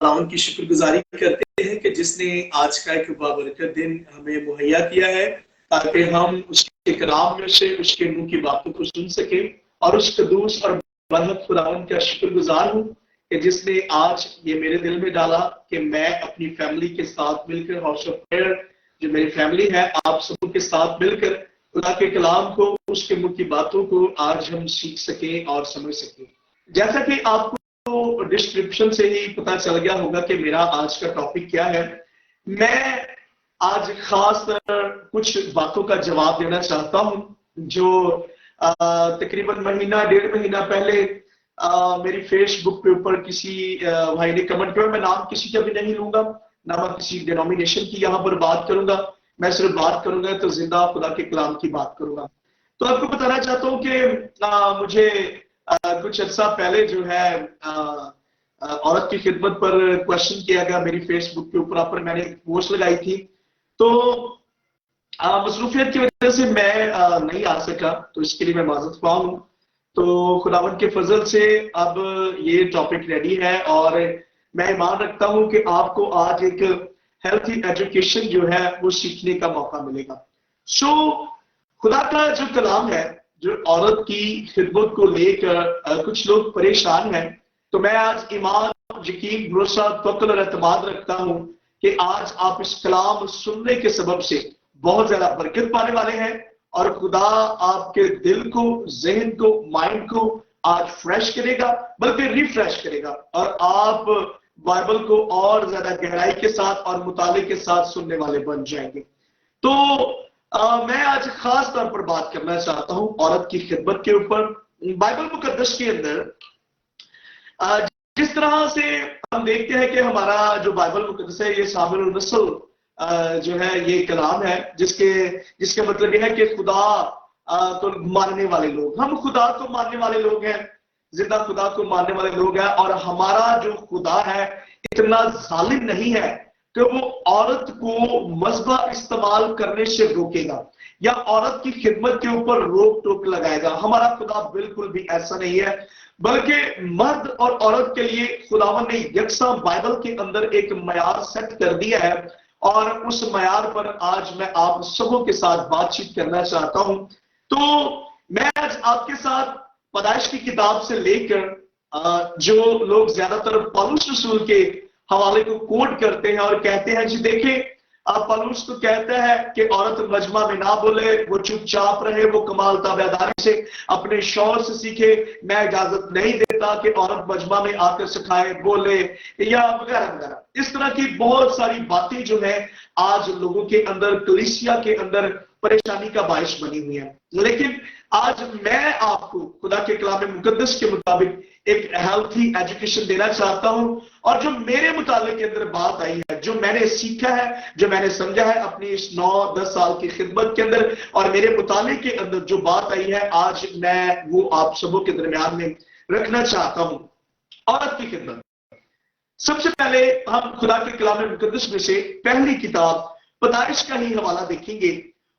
खुदावंद की शुक्रगुजारी करते हैं कि जिसने आज का एक बाबरकत दिन हमें मुहैया किया है ताकि हम उसके कलाम में से उसके मुंह की बातों को सुन सके और उस कदूस और बरहक खुदावंद का शुक्रगुजार हूँ कि जिसने आज ये मेरे दिल में डाला कि मैं अपनी फैमिली के साथ मिलकर हाउस ऑफ प्रेयर जो मेरी फैमिली है आप सबों के साथ मिलकर खुदा के कलाम को उसके मुंह की बातों को आज हम सीख सकें और समझ सकें। जैसा कि आपको तो डिस्क्रिप्शन से ही पता चल गया होगा कि मेरा आज का टॉपिक क्या है। मैं आज खास कुछ बातों का जवाब देना चाहता हूं जो तकरीबन महीना डेढ़ महीना पहले मेरी फेसबुक के ऊपर किसी भाई ने कमेंट किया। मैं नाम किसी का भी नहीं लूंगा, ना मैं किसी डिनोमिनेशन की यहाँ पर बात करूंगा, मैं सिर्फ बात करूंगा तो जिंदा खुदा के कलाम की बात करूंगा। तो आपको बताना चाहता हूँ कि मुझे कुछ अर्सा पहले जो है औरत की खिदमत पर क्वेश्चन किया गया मेरी फेसबुक के ऊपर पर मैंने पोस्ट लगाई थी। तो मसरूफियत की वजह से मैं नहीं आ सका, तो इसके लिए मैं माजरत ख्वाह हूं। तो खुदावंद के फजल से अब ये टॉपिक रेडी है और मैं ईमान रखता हूं कि आपको आज एक हेल्थी एजुकेशन जो है वो सीखने का मौका मिलेगा। सो खुदा का जो कलाम है जो औरत की खिदमत को लेकर कुछ लोग परेशान हैं, तो मैं आज ईमान यकीन भरोसा तवक्कुल और एतमाद रखता हूं कि आज आप इस कलाम सुनने के सबब से बहुत ज्यादा बरकत पाने वाले हैं और खुदा आपके दिल को, जहन को, माइंड को आज फ्रेश करेगा बल्कि रिफ्रेश करेगा और आप बाइबल को और ज्यादा गहराई के साथ और मुताले के साथ सुनने वाले बन जाएंगे। तो मैं आज खास तौर पर बात करना चाहता हूं औरत की खिदमत के ऊपर। बाइबल मुकद्दस के अंदर जिस तरह से हम देखते हैं कि हमारा जो बाइबल मुकद्दस है ये शामिल नस्ल जो है ये कलाम है जिसके मतलब ये है कि खुदा को मानने वाले लोग, हम खुदा को मानने वाले लोग हैं, जिंदा खुदा को मानने वाले लोग हैं और हमारा जो खुदा है इतना जालिम नहीं है कि वो औरत को मजबा इस्तेमाल करने से रोकेगा या औरत की खिदमत के ऊपर रोक टोक लगाएगा। हमारा खुदा बिल्कुल भी ऐसा नहीं है, बल्कि मर्द और औरत के लिए खुदावन ने यकसा बाइबल के अंदर एक मयार सेट कर दिया है और उस मयार पर आज मैं आप सबों के साथ बातचीत करना चाहता हूं। तो मैं आज आपके साथ पैदाइश की किताब से लेकर जो लोग ज्यादातर पौलुस रसूल के हवाले को कोट करते हैं और कहते हैं जी देखिए पौलुस तो कहता है कि औरत मजमा में ना बोले, वो चुपचाप रहे, वो कमाल ताबेदारी से अपने शौहर से सीखे, मैं इजाजत नहीं देता कि औरत मजमा में आकर सिखाए, बोले या वगैरह वगैरह। इस तरह की बहुत सारी बातें जो है आज लोगों के अंदर, कलीसिया के अंदर परेशानी का बायस बनी हुई है। लेकिन आज मैं आपको खुदा के कलाम मुकद्दस के मुताबिक एक हेल्थी एजुकेशन देना चाहता हूं और जो मेरे मुताबिक के अंदर बात आई है, जो मैंने सीखा है, जो मैंने समझा है अपनी इस 9-10 साल की खिदमत के अंदर और मेरे मुताबिक के अंदर जो बात आई है, आज मैं वो आप सबों के दरमियान में रखना चाहता हूं। औरत की खिदमत, सबसे पहले हम खुदा के कलाम मुकद्दस में से पहली किताब पैदाइश का ही हवाला देखेंगे,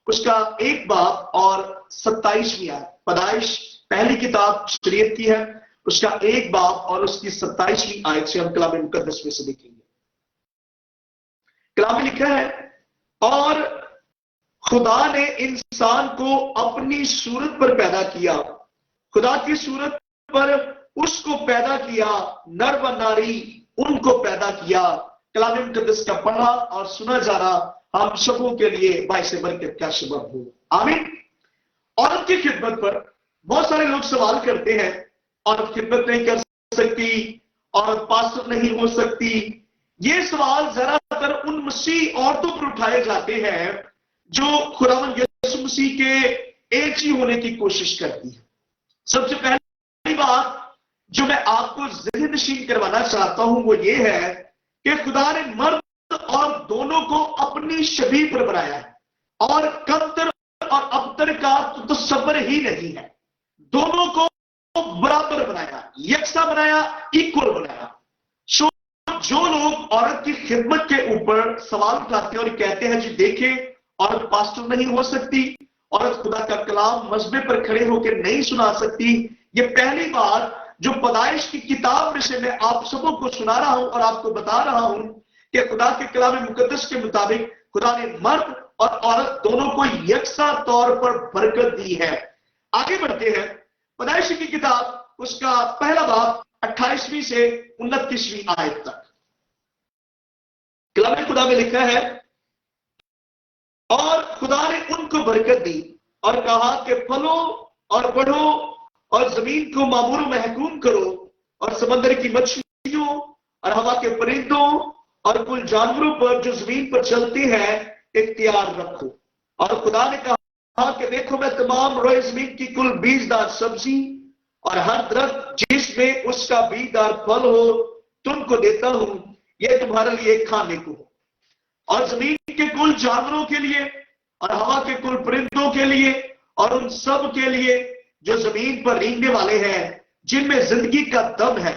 उसका 1 बाब और 27वीं आयत। पैदाइश पहली किताब शरीयत की है, उसका 1 बाब और उसकी 27वीं आयत से हम कलाम मुकद्दस में से देखेंगे। कलाम में लिखा है, और खुदा ने इंसान को अपनी सूरत पर पैदा किया, खुदा की सूरत पर उसको पैदा किया, नर व नारी उनको पैदा किया। कलाम मुकद्दस का पढ़ा और सुना जाना हम सबों के लिए बाइस बरकत का सबब हो। आमीन। औरत की खिदमत पर बहुत सारे लोग सवाल करते हैं, औरत खिदमत नहीं कर सकती, औरत पास्टर नहीं हो सकती। ये सवाल ज्यादातर उन मसीह औरतों पर उठाए जाते हैं जो खुदावंद यीशु मसीह के एक ही होने की कोशिश करती है। सबसे पहली बात जो मैं आपको ज़हन नशीन करवाना चाहता हूं वो ये है कि खुदा ने मर्द और दोनों को अपनी शबीह पर बनाया है और कमतर और अबतर का तो तस्वर ही नहीं है। दोनों को बराबर बनाया, यकसा बनाया, इक्वल बनाया। सो जो लोग औरत की खिदमत के ऊपर सवाल उठाते हैं और कहते हैं जी देखें औरत पास्टर नहीं हो सकती, औरत खुदा का कलाम मजबे पर खड़े होकर नहीं सुना सकती, ये पहली बात जो पैदाइश की किताब में से मैं आप सबों को सुना रहा हूं और आपको बता रहा हूं कि खुदा के कलाम मुकद्दस के मुताबिक खुदा ने मर्द और औरत दोनों को यकसा तौर पर बरकत दी है। आगे बढ़ते हैं, पैदाइश की किताब उसका पहला बाब 28वीं से 29वीं आयत तक। कलाम खुदा में लिखा है, और खुदा ने उनको बरकत दी और कहा कि फलो और बढ़ो और जमीन को मामूर महकूम करो और समंदर की मछलियों और हवा के परिंदों और कुल जानवरों पर जो जमीन पर चलते हैं इख्तियार रखो। और खुदा ने कहा कि देखो मैं तमाम रोए जमीन की कुल बीजदार सब्जी और हर दरख्त जिसमें उसका बीजदार फल हो तुमको देता हूं, यह तुम्हारे लिए खाने को हो। और जमीन के कुल जानवरों के लिए और हवा के कुल परिंदों के लिए और उन सब के लिए जो जमीन पर रेंगने वाले हैं, जिनमें जिंदगी का दम है,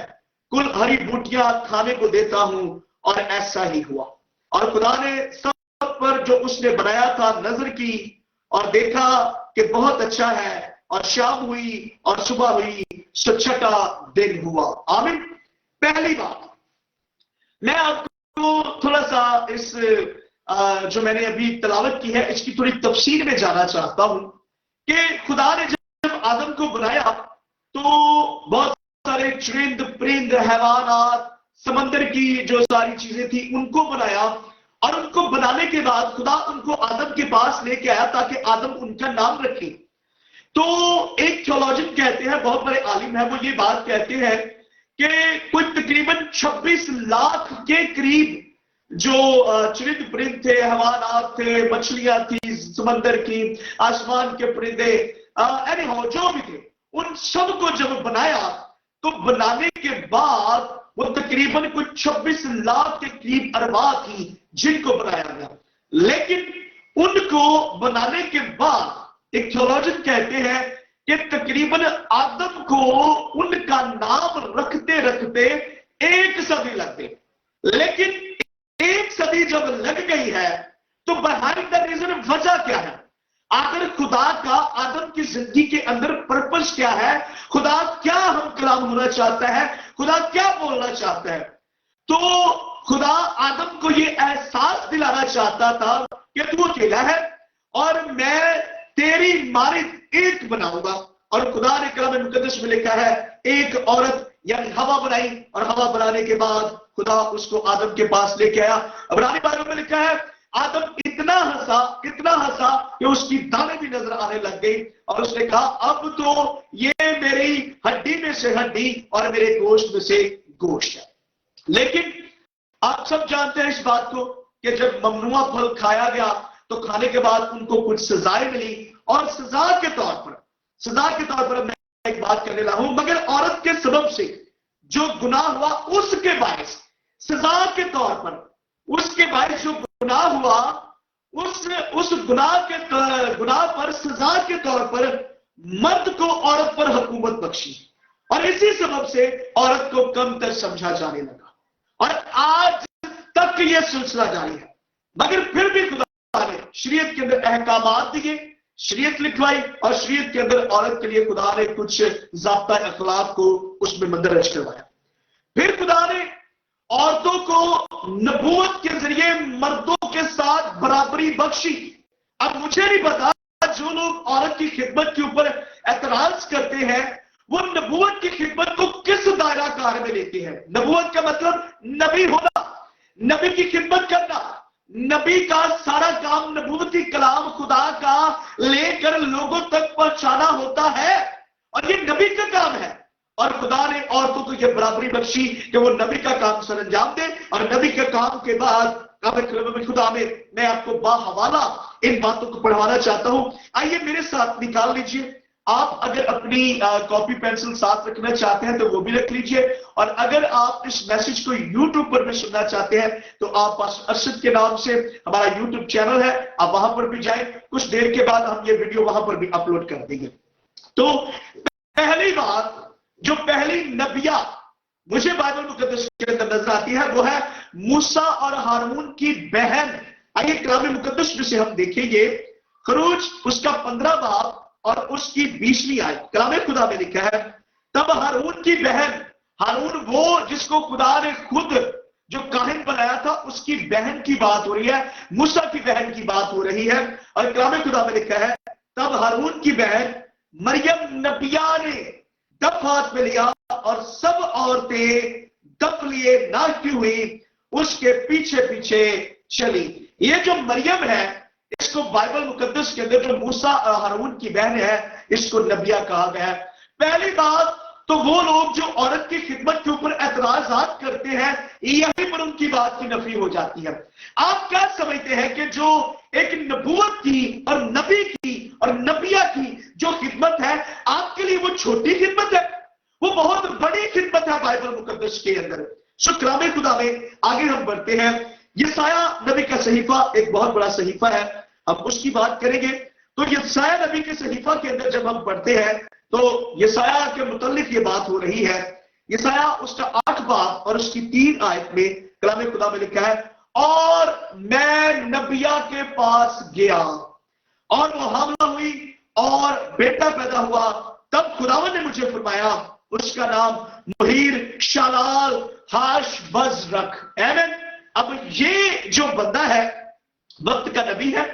कुल हरी बूटियां खाने को देता हूं। और ऐसा ही हुआ। और खुदा ने सब पर जो उसने बनाया था नजर की और देखा कि बहुत अच्छा है। और शाम हुई और सुबह हुई, सो छठा दिन हुआ। आमीन। पहली बात, मैं आपको थोड़ा सा इस जो मैंने अभी तलावत की है इसकी थोड़ी तफसीर में जाना चाहता हूं कि खुदा ने जब आदम को बनाया तो बहुत सारे चुनिंद परिंद हैवानात समंदर की जो सारी चीजें थी उनको बनाया। और उनको बनाने के बाद खुदा उनको आदम के पास लेके आया ताकि आदम उनका नाम रखे। तो एक थियोलॉजियन कहते हैं, बहुत बड़े आलिम है, वो ये बात कहते हैं कि कोई तकरीबन 26 लाख के करीब जो चुनिंद परिंद थे, हैवानात थे, मछलियां थी समंदर की, आसमान के परिंदे, एनीहाउ जो भी थे, उन सबको जब बनाया तो बनाने के बाद वो तकरीबन कुछ 26 लाख के करीब अरबा थी जिनको बनाया गया। लेकिन उनको बनाने के बाद एक थियोलॉजियन कहते हैं कि तकरीबन आदम को उनका नाम रखते रखते 1 सदी लग गई। लेकिन 1 सदी जब लग गई है तो बिहाइंड द रीजन वजह क्या है? आखिर खुदा का आदम की जिंदगी के अंदर पर्पस क्या है? खुदा क्या हम कलाम होना चाहता है? खुदा क्या बोलना चाहता है? तो खुदा आदम को ये एहसास दिलाना चाहता था कि तू अकेला है और मैं तेरी मारिद एक बनाऊंगा। और खुदा ने कलाम मुकद्दस में लिखा है एक औरत यानी हवा बनाई और हवा बनाने के बाद खुदा उसको आदम के पास लेके आया। इब्रानी बाइबल में लिखा है आदम इतना हंसा कि उसकी दाने भी नजर आने लग गई और उसने कहा अब तो ये मेरी हड्डी में से हड्डी और मेरे गोश्त में से गोश्त है। लेकिन आप सब जानते हैं इस बात को कि जब ममनुआ फल खाया गया तो खाने के बाद उनको कुछ सजाएं मिली और सजा के तौर पर मैं एक बात करने लगा हूं, मगर औरत के सबब से जो गुनाह हुआ उसके बायस सजा के तौर पर, उसके बायस जो गुनाह हुआ उस गुनाह पर सजा के तौर पर मर्द को औरत पर हुकूमत बख्शी और इसी सबब से औरत को कमतर समझा जाने लगा और आज तक यह सिलसिला जारी है। मगर फिर भी खुदा ने शरीयत के अंदर अहकामात दिए, शरीयत लिखवाई और शरीयत के अंदर औरत के लिए खुदा ने कुछ ज़ाब्ता अखलाक को उसमें मंदरज करवाया। फिर खुदा ने औरतों को नबूवत के जरिए मर्दों के साथ बराबरी बख्शी। अब मुझे नहीं पता जो लोग औरत की खिदमत के ऊपर एतराज करते हैं वो नबूवत की खिदमत को किस दायरा कार में लेते हैं। नबूवत का मतलब नबी होना, नबी की खिदमत करना। नबी का सारा काम नबूवती कलाम खुदा का लेकर लोगों तक पहुंचाना होता है और ये नबी का काम है। और खुदा ने औरतों को यह बराबरी बख्शी कि वो नबी का काम सरअंजाम दे और नबी के काम के बाद खुदा में मैं आपको बाहवाला इन बातों को पढ़वाना चाहता हूं। आइए मेरे साथ निकाल लीजिए। आप अगर अपनी कॉपी पेंसिल साथ रखना चाहते हैं तो वो भी रख लीजिए और अगर आप इस मैसेज को यूट्यूब पर भी सुनना चाहते हैं तो आप अरशद के नाम से हमारा यूट्यूब चैनल है, आप वहां पर भी जाएं। कुछ देर के बाद हम ये वीडियो वहां पर भी अपलोड कर देंगे। तो पहली बात जो पहली नबिया मुझे बाइबल मुकद्दस के अंदर नजर आती है वो है मूसा और हारून की बहन। आइए कलाम मुकद्दस में से हम देखेंगे खरूज उसका 15 बाब और उसकी 20वीं आयत। कलाम खुदा में लिखा है तब हारून की बहन, हारून वो जिसको खुदा ने खुद जो काहिन बनाया था, उसकी बहन की बात हो रही है, मूसा की बहन की बात हो रही है। और कलाम खुदा में लिखा है, तब हारून की बहन मरियम नबिया ने दफ हाथ में लिया और सब औरतें दफ लिए नाचती हुई उसके पीछे पीछे चली। ये जो मरियम है, इसको बाइबल मुकद्दस के अंदर जो मूसा और हारून की बहन है, इसको नबिया कहा गया है। पहली बात तो वो लोग जो औरत की खिदमत के ऊपर एतराजात करते हैं, यहीं पर उनकी बात की नफी हो जाती है। आप क्या समझते हैं कि जो एक नबूवत की और नबी की और नबिया की जो खिदमत है, आपके लिए वो छोटी खिदमत है? वो बहुत बड़ी खिदमत है बाइबल मुकद्दस के अंदर। सो कलाम खुदा में आगे हम बढ़ते हैं। यशाया नबी का सहीफा एक बहुत बड़ा सहीफा है, हम उसकी बात करेंगे। तो यशाया नबी के सहीफा के अंदर जब हम पढ़ते हैं तो यशाया के मुतल्लिक ये बात हो रही है। यशाया उसका 8 बाब और उसकी 3 आयत में कलाम खुदा में लिखा है, और मैं नबिया के पास गया और वो हामला हुई और बेटा पैदा हुआ। तब खुदावन ने मुझे फरमाया, उसका नाम मुहीर शालाल हाश बज रख। आमीन। अब ये जो बंदा है, वक्त का नबी है,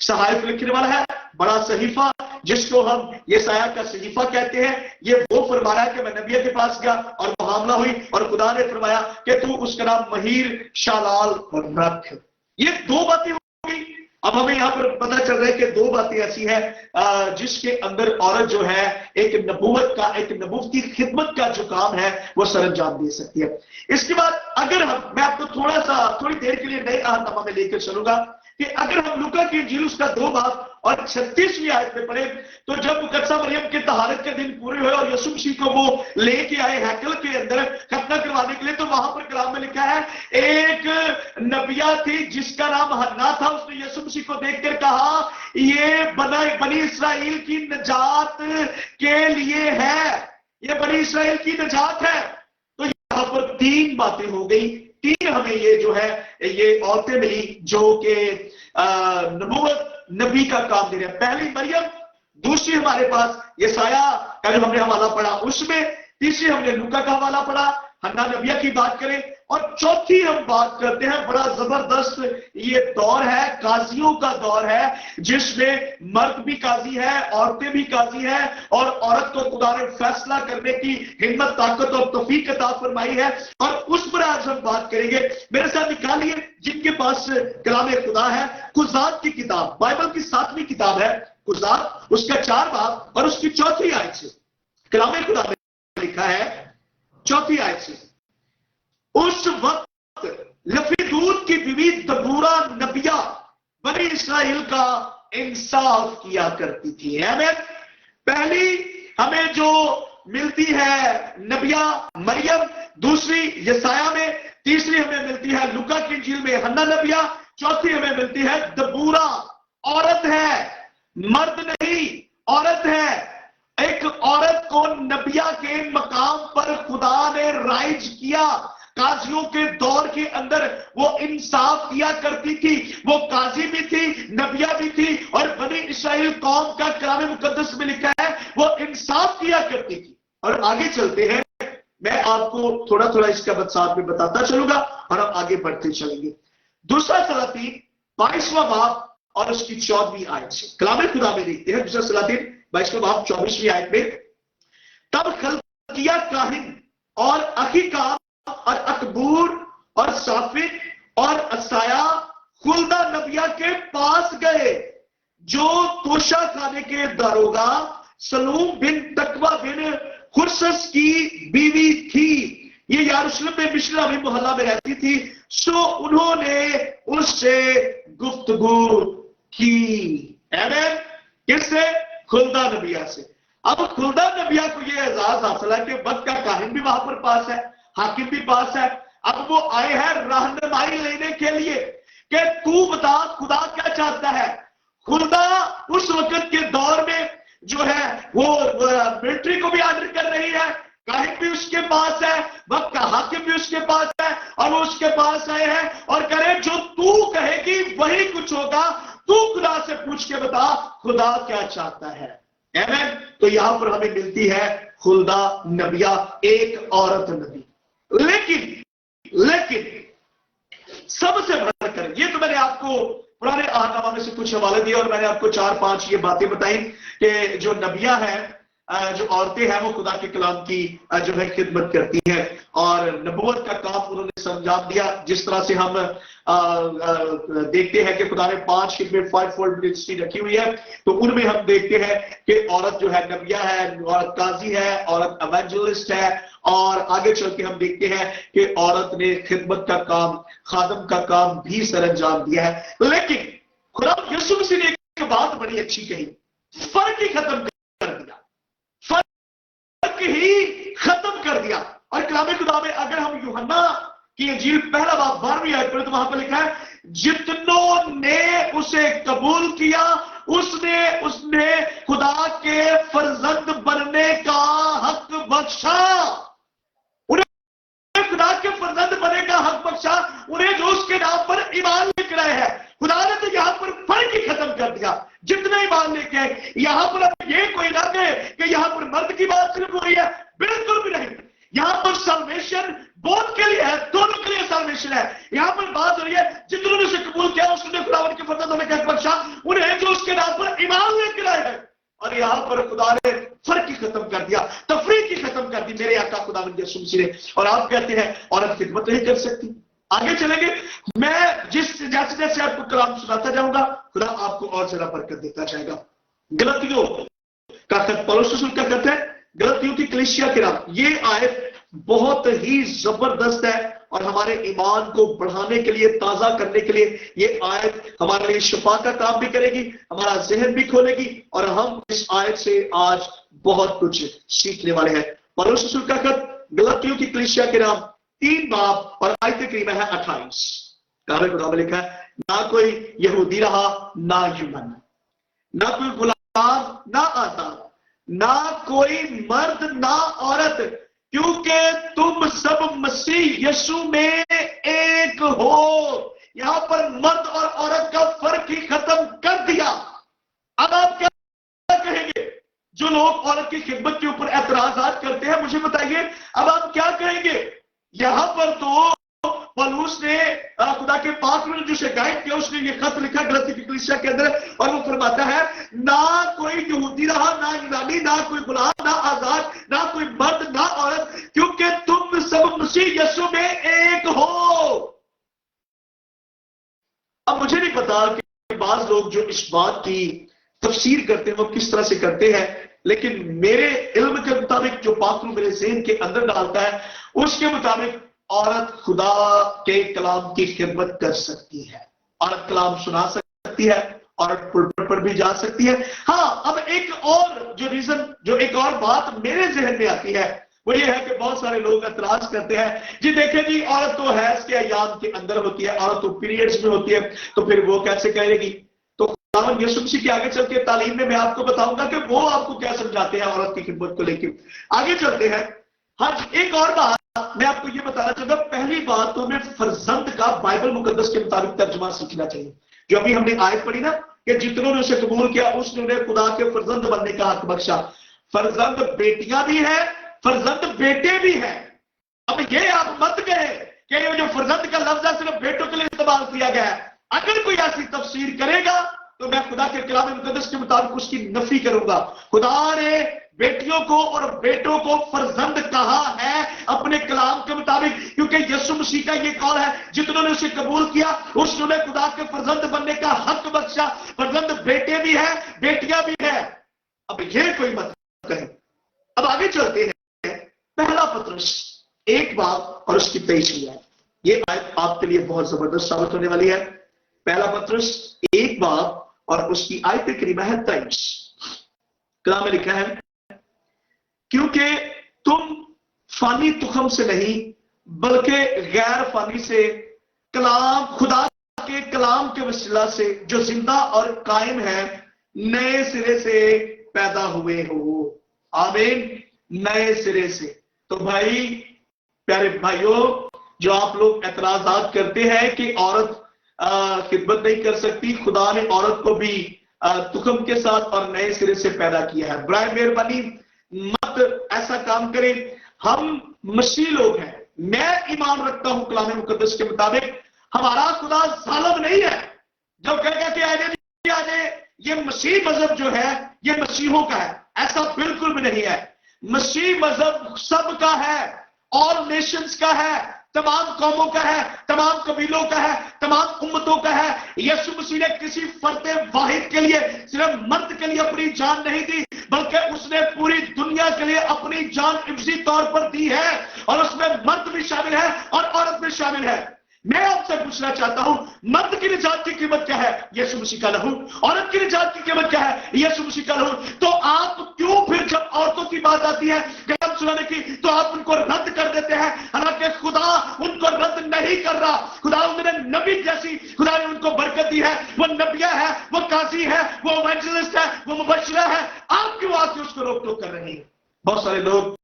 सहायक लिखने वाला है, बड़ा सहीफा जिसको हम यशाया का सहीफा कहते हैं। ये वो फरमा रहा है कि मैं नबिया के पास गया और वो हामला हुई और खुदा ने फरमाया कि तू उसका नाम महीर शालाल रख। ये 2 बातें हो गई। अब हमें यहां पर पता चल रहा है कि 2 बातें ऐसी हैं जिसके अंदर औरत जो है एक नबूवत का, एक नबूवती खिदमत का जो काम है वो सरंजाम दे सकती है। इसके बाद अगर मैं आपको थोड़ी देर के लिए नए अहदनामा में लेकर चलूंगा कि अगर हम लूका की इंजील उसका 2 बाब और 36वीं आयत में पढ़े, तो जब मुकद्दसा मरियम के तहारत के दिन पूरे हुए और यीशु मसीह को वो लेके आए हैकल के अंदर खतना करवाने के लिए, तो वहां पर कलाम में लिखा है, एक नबिया थी जिसका नाम हन्ना था। उसने यीशु मसीह को देखकर कहा, ये बनी इसराइल की निजात के लिए है, ये बनी इसराइल की निजात है। तो यहां पर 3 बातें हो गई। 3 हमें ये जो है ये औरतें मिली जो कि नबूवत नबी का काम दे रहे हैं। पहली मरियम, दूसरी हमारे पास यशाया का जो हमने हवाला पढ़ा उसमें, तीसरी हमने लूका का हवाला पढ़ा, हन्ना नबिया की बात करें, और चौथी हम बात करते हैं, बड़ा जबरदस्त ये दौर है, काजियों का दौर है, जिसमें मर्द भी काजी है, औरतें भी काजी है, और औरत को खुदा ने फैसला करने की हिम्मत, ताकत और तौफीक अता फरमाई है। और उस पर आज हम बात करेंगे। मेरे साथ निकालिए जिनके पास कलाम खुदा है, कुज़ात की किताब, बाइबल की 7वीं किताब है कुज़ात, उसका 4 बाब और उसकी 4थी आयत से कलाम खुदा में लिखा है, 4थी आयत से, उस वक्त लफीदूत की बीवी दबूरा नबिया बनी इसराइल का इंसाफ किया करती थी। आमीन। पहली हमें जो मिलती है नबिया मरियम, दूसरी यशाया में, तीसरी हमें मिलती है लूका की इंजील में हन्ना नबिया, चौथी हमें मिलती है दबूरा। औरत है, मर्द नहीं, औरत है। एक औरत को नबिया के मकाम पर खुदा ने राइज किया। काजियों के दौर के अंदर वो इंसाफ किया करती थी, वो काजी भी थी, नबिया भी थी, और बनी इसराइल कौम का कलाम मुकद्दस में लिखा है वो इंसाफ किया करती थी। और आगे चलते हैं, मैं आपको थोड़ा थोड़ा इसका साथ में बताता चलूंगा और हम आगे बढ़ते चलेंगे। दूसरा सलातीन 22वां बाब और उसकी 14वीं आयत से कलाम खुदा में देखते हैं। दूसरा सलातीन 22वां बाब 24वीं आयत में, तब खलकिया काहिन और अहीकाम और अकबूर और साफिक और असाया खुल्दा नबिया के पास गए, जो तोशा खाने के दारोगा सलूम बिन तकवा बिन खुरसस की बीवी थी। ये यरूशलेम में मिशनावी मोहल्ला में रहती थी। सो उन्होंने उससे गुफ्तगू की। आमीन। किससे? खुल्दा नबिया से। अब खुल्दा नबिया को यह एजाज हासिल है कि वक्त का काहिन भी वहां पर पास है, हाकिम भी पास है। अब वो आए हैं रहनुमाई लेने के लिए कि तू बता खुदा क्या चाहता है। खुदा उस वक्त के दौर में जो है वो मिलिट्री को भी ऑर्डर कर रही है, काहिन भी उसके पास है, वक्त का हाकिम भी उसके पास है, और वो उसके पास आए हैं और कहे जो तू कहेगी वही कुछ होगा। तू खुदा से पूछ के बता खुदा क्या चाहता है। आमीन। तो यहां पर हमें मिलती है खुल्दा नबिया, एक औरत नबी। लेकिन सबसे बढ़कर, ये तो मैंने आपको पुराने आहनामा में से कुछ हवाले दिए और मैंने आपको 4-5 ये बातें बताई कि जो नबिया है, जो औरतें हैं, वो खुदा के कलाम की जो है खिदमत करती हैं और नबूवत का काम उन्होंने अंजाम दिया। जिस तरह से हम देखते हैं कि खुदा ने 5 खिदमत 5-fold मिनिस्ट्री रखी हुई है, तो उनमें हम देखते हैं कि औरत जो है नबिया है, औरत काजी है, औरत एवेंजलिस्ट है, और आगे चल के हम देखते हैं कि औरत ने खिदमत का काम, खादम का काम भी सर अंजाम दिया है। लेकिन खुदा यीशु मसीह ने एक बात बड़ी अच्छी कही, फर्क ही खत्म कर दिया, फर्क ही खत्म कर दिया। और कलाम खुदा में अगर हम यूहन्ना की इंजील पहला बाब 12वीं आयत पढ़े तो वहां पर लिखा है, जितनों ने उसे कबूल किया उसने खुदा के फर्जंद बनने का हक बख्शा। उन्हें खुदा के फर्जंद बनने का हक बख्शा, उन्हें जो उसके नाम पर ईमान लेकर आए हैं। खुदा ने तो यहां पर फर्क ही खत्म कर दिया। जितने ईमान लेके आए, यहां पर अब ये कोई ना कहे कि यहां पर मर्द की बात सिर्फ हो रही है, बिल्कुल भी नहीं। यहां पर साल्वेशन बोथ के लिए है, दोनों के लिए साल्वेशन है। यहां पर बात हो रही है जितनों ने उसे कबूल किया उसने खुदावंद के फर्जंद होने का हक बख्शा, उन्हें जो उसके नाम पर ईमान लेकर आए हैं। और यहां पर खुदा ने फर्क ही खत्म कर दिया, तफरीक ही खत्म कर दी मेरे आका खुदावंद यीशु मसीह ने। और आप कहते हैं औरत खिदमत नहीं कर सकती। आगे चलेंगे, मैं जैसे जैसे आपको कलाम सुनाता जाऊंगा, खुदा आपको और ज्यादा बरकत देता जाएगा। गलतियों का खत पौलुस रसूल का खत है, गलतियों की कलीसिया के नाम। ये आयत बहुत ही जबरदस्त है और हमारे ईमान को बढ़ाने के लिए, ताजा करने के लिए ये आयत हमारे लिए शिफा का काम भी करेगी, हमारा जहन भी खोलेगी और हम इस आयत से आज बहुत कुछ सीखने वाले हैं। पौलुस रसूल का खत गलतियों की कलीसिया के नाम 3 बाब और आयत करीमा है 28। काबे खुदा में लिखा है, ना कोई यहूदी रहा ना यूनानी, ना कोई गुलाम ना आजाद, ना कोई मर्द ना औरत, क्योंकि तुम सब मसीह यीशु में एक हो। यहां पर मर्द और औरत का फर्क ही खत्म कर दिया। अब आप क्या कहेंगे? जो लोग औरत की खिदमत के ऊपर एतराजात करते हैं, मुझे बताइए अब आप क्या कहेंगे? यहां पर तो पौलुस ने खुदा के पाक में जो शिकायत किया, उसने ये खत लिखा गलती की कलीसिया के अंदर और वो फरमाता है, ना कोई यहूदी रहा ना यूनानी, ना कोई गुलाम ना आजाद, ना कोई मर्द ना औरत, क्योंकि तुम सब मसीह यीशु में एक हो। अब मुझे नहीं पता कि बाज लोग जो इस बात की तफसीर करते हैं वो किस तरह से करते हैं, लेकिन मेरे इल्म के मुताबिक जो पाक मेरे ज़हन के अंदर डालता है उसके मुताबिक औरत खुदा के कलाम की खिदमत कर सकती है, औरत कलाम सुना सकती है, औरत पुलपिट पर भी जा सकती है। हाँ, अब एक और जो रीजन, जो एक और बात मेरे जहन में आती है वो ये है कि बहुत सारे लोग एतराज करते हैं, जी देखें जी, औरत तो हैज के अय्याम के अंदर होती है, औरत तो पीरियड्स में होती है, तो फिर वो कैसे करेगी? तो खुदावंद यीशु मसीह की आगे चल के तालीम में मैं आपको बताऊंगा कि वो आपको क्या समझाते हैं औरत की खिदमत को लेकर। आगे चलते हैं। हाँ, एक और बात मैं आपको ये बताना चाहूंगा। पहली बात तो हमें फर्जंद का बाइबल मुकद्दस के मुताबिक तर्जुमा सीखना चाहिए। जो अभी हमने आयत पढ़ी ना कि जितनों ने उसे कबूल किया उसने उन्हें खुदा के फर्जंद बनने का हक बख्शा। फर्जंद बेटियां भी है, फर्जंद बेटे भी है। अब ये आप मत कहे कि ये जो फर्जंद का लफ्ज है सिर्फ बेटों के लिए इस्तेमाल किया गया है। अगर कोई ऐसी तफसीर करेगा तो मैं खुदा के कलाम मुकद्दस के मुताबिक उसकी नफी करूंगा। खुदा ने बेटियों को और बेटों को फर्जंद कहा है अपने कलाम के मुताबिक, क्योंकि यीशु मसीह का ये कौल है, जितनों ने उसे कबूल किया उसने खुदा के फर्जंद बनने का हक बख्शा। फर्जंद बेटे भी है, बेटियां भी है। अब ये कोई मत कहे। अब आगे चलते हैं। पहला पत्रस 1 बाब और उसकी 23वीं आयत। ये आयत आपके लिए बहुत जबरदस्त साबित होने वाली है। पहला पत्रस 1 बाब और उसकी आयत करीबा है 23। कलाम में लिखा है, क्योंकि तुम फानी तुखम से नहीं बल्कि गैर फानी से कलाम, खुदा के कलाम के वसीला से जो जिंदा और कायम है, नए सिरे से पैदा हुए हो। आमीन। नए सिरे से। तो भाई, प्यारे भाइयों, जो आप लोग एतराजात करते हैं कि औरत खिदमत नहीं कर सकती, खुदा ने औरत को भी तुखम के साथ और नए सिरे से पैदा किया है। बराए मेहरबानी मत ऐसा काम करें। हम मसीह लोग हैं। मैं ईमान रखता हूं कलाम मुकद्दस के मुताबिक हमारा खुदा जालिम नहीं है जो कहेगा कि आजे ये मसीह मजहब जो है ये मसीहों का है। ऐसा बिल्कुल भी नहीं है। मसीह मजहब सबका है, ऑल नेशंस का है, तमाम कौमों का है, तमाम कबीलों का है, तमाम उम्मतों का है। यीशु मसीह ने किसी फर्द वाहिद के लिए, सिर्फ मर्द के लिए अपनी जान नहीं दी, बल्कि उसने पूरी दुनिया के लिए अपनी जान इफ्जी तौर पर दी है, और उसमें मर्द भी शामिल है और औरत भी शामिल है। मैं आपसे पूछना चाहता हूं, मर्द की निजात की कीमत क्या है? यीशु मसीह का लहू। औरत की निजात की कीमत क्या है? यीशु मसीह का लहू। तो आप क्यों फिर जब औरतों की बात आती है कलम सुनाने की तो आप उनको रद्द कर देते हैं? हालांकि खुदा उनको रद्द नहीं कर रहा। खुदा उन्होंने नबी जैसी खुदा ने उनको बरकत दी है। वो नबिया है, वो काजी है, वो इवेंजलिस्ट है, वो मुबश्शिरा है। आप क्यों आके उसको रोक टोक कर रहे हैं? बहुत सारे लोग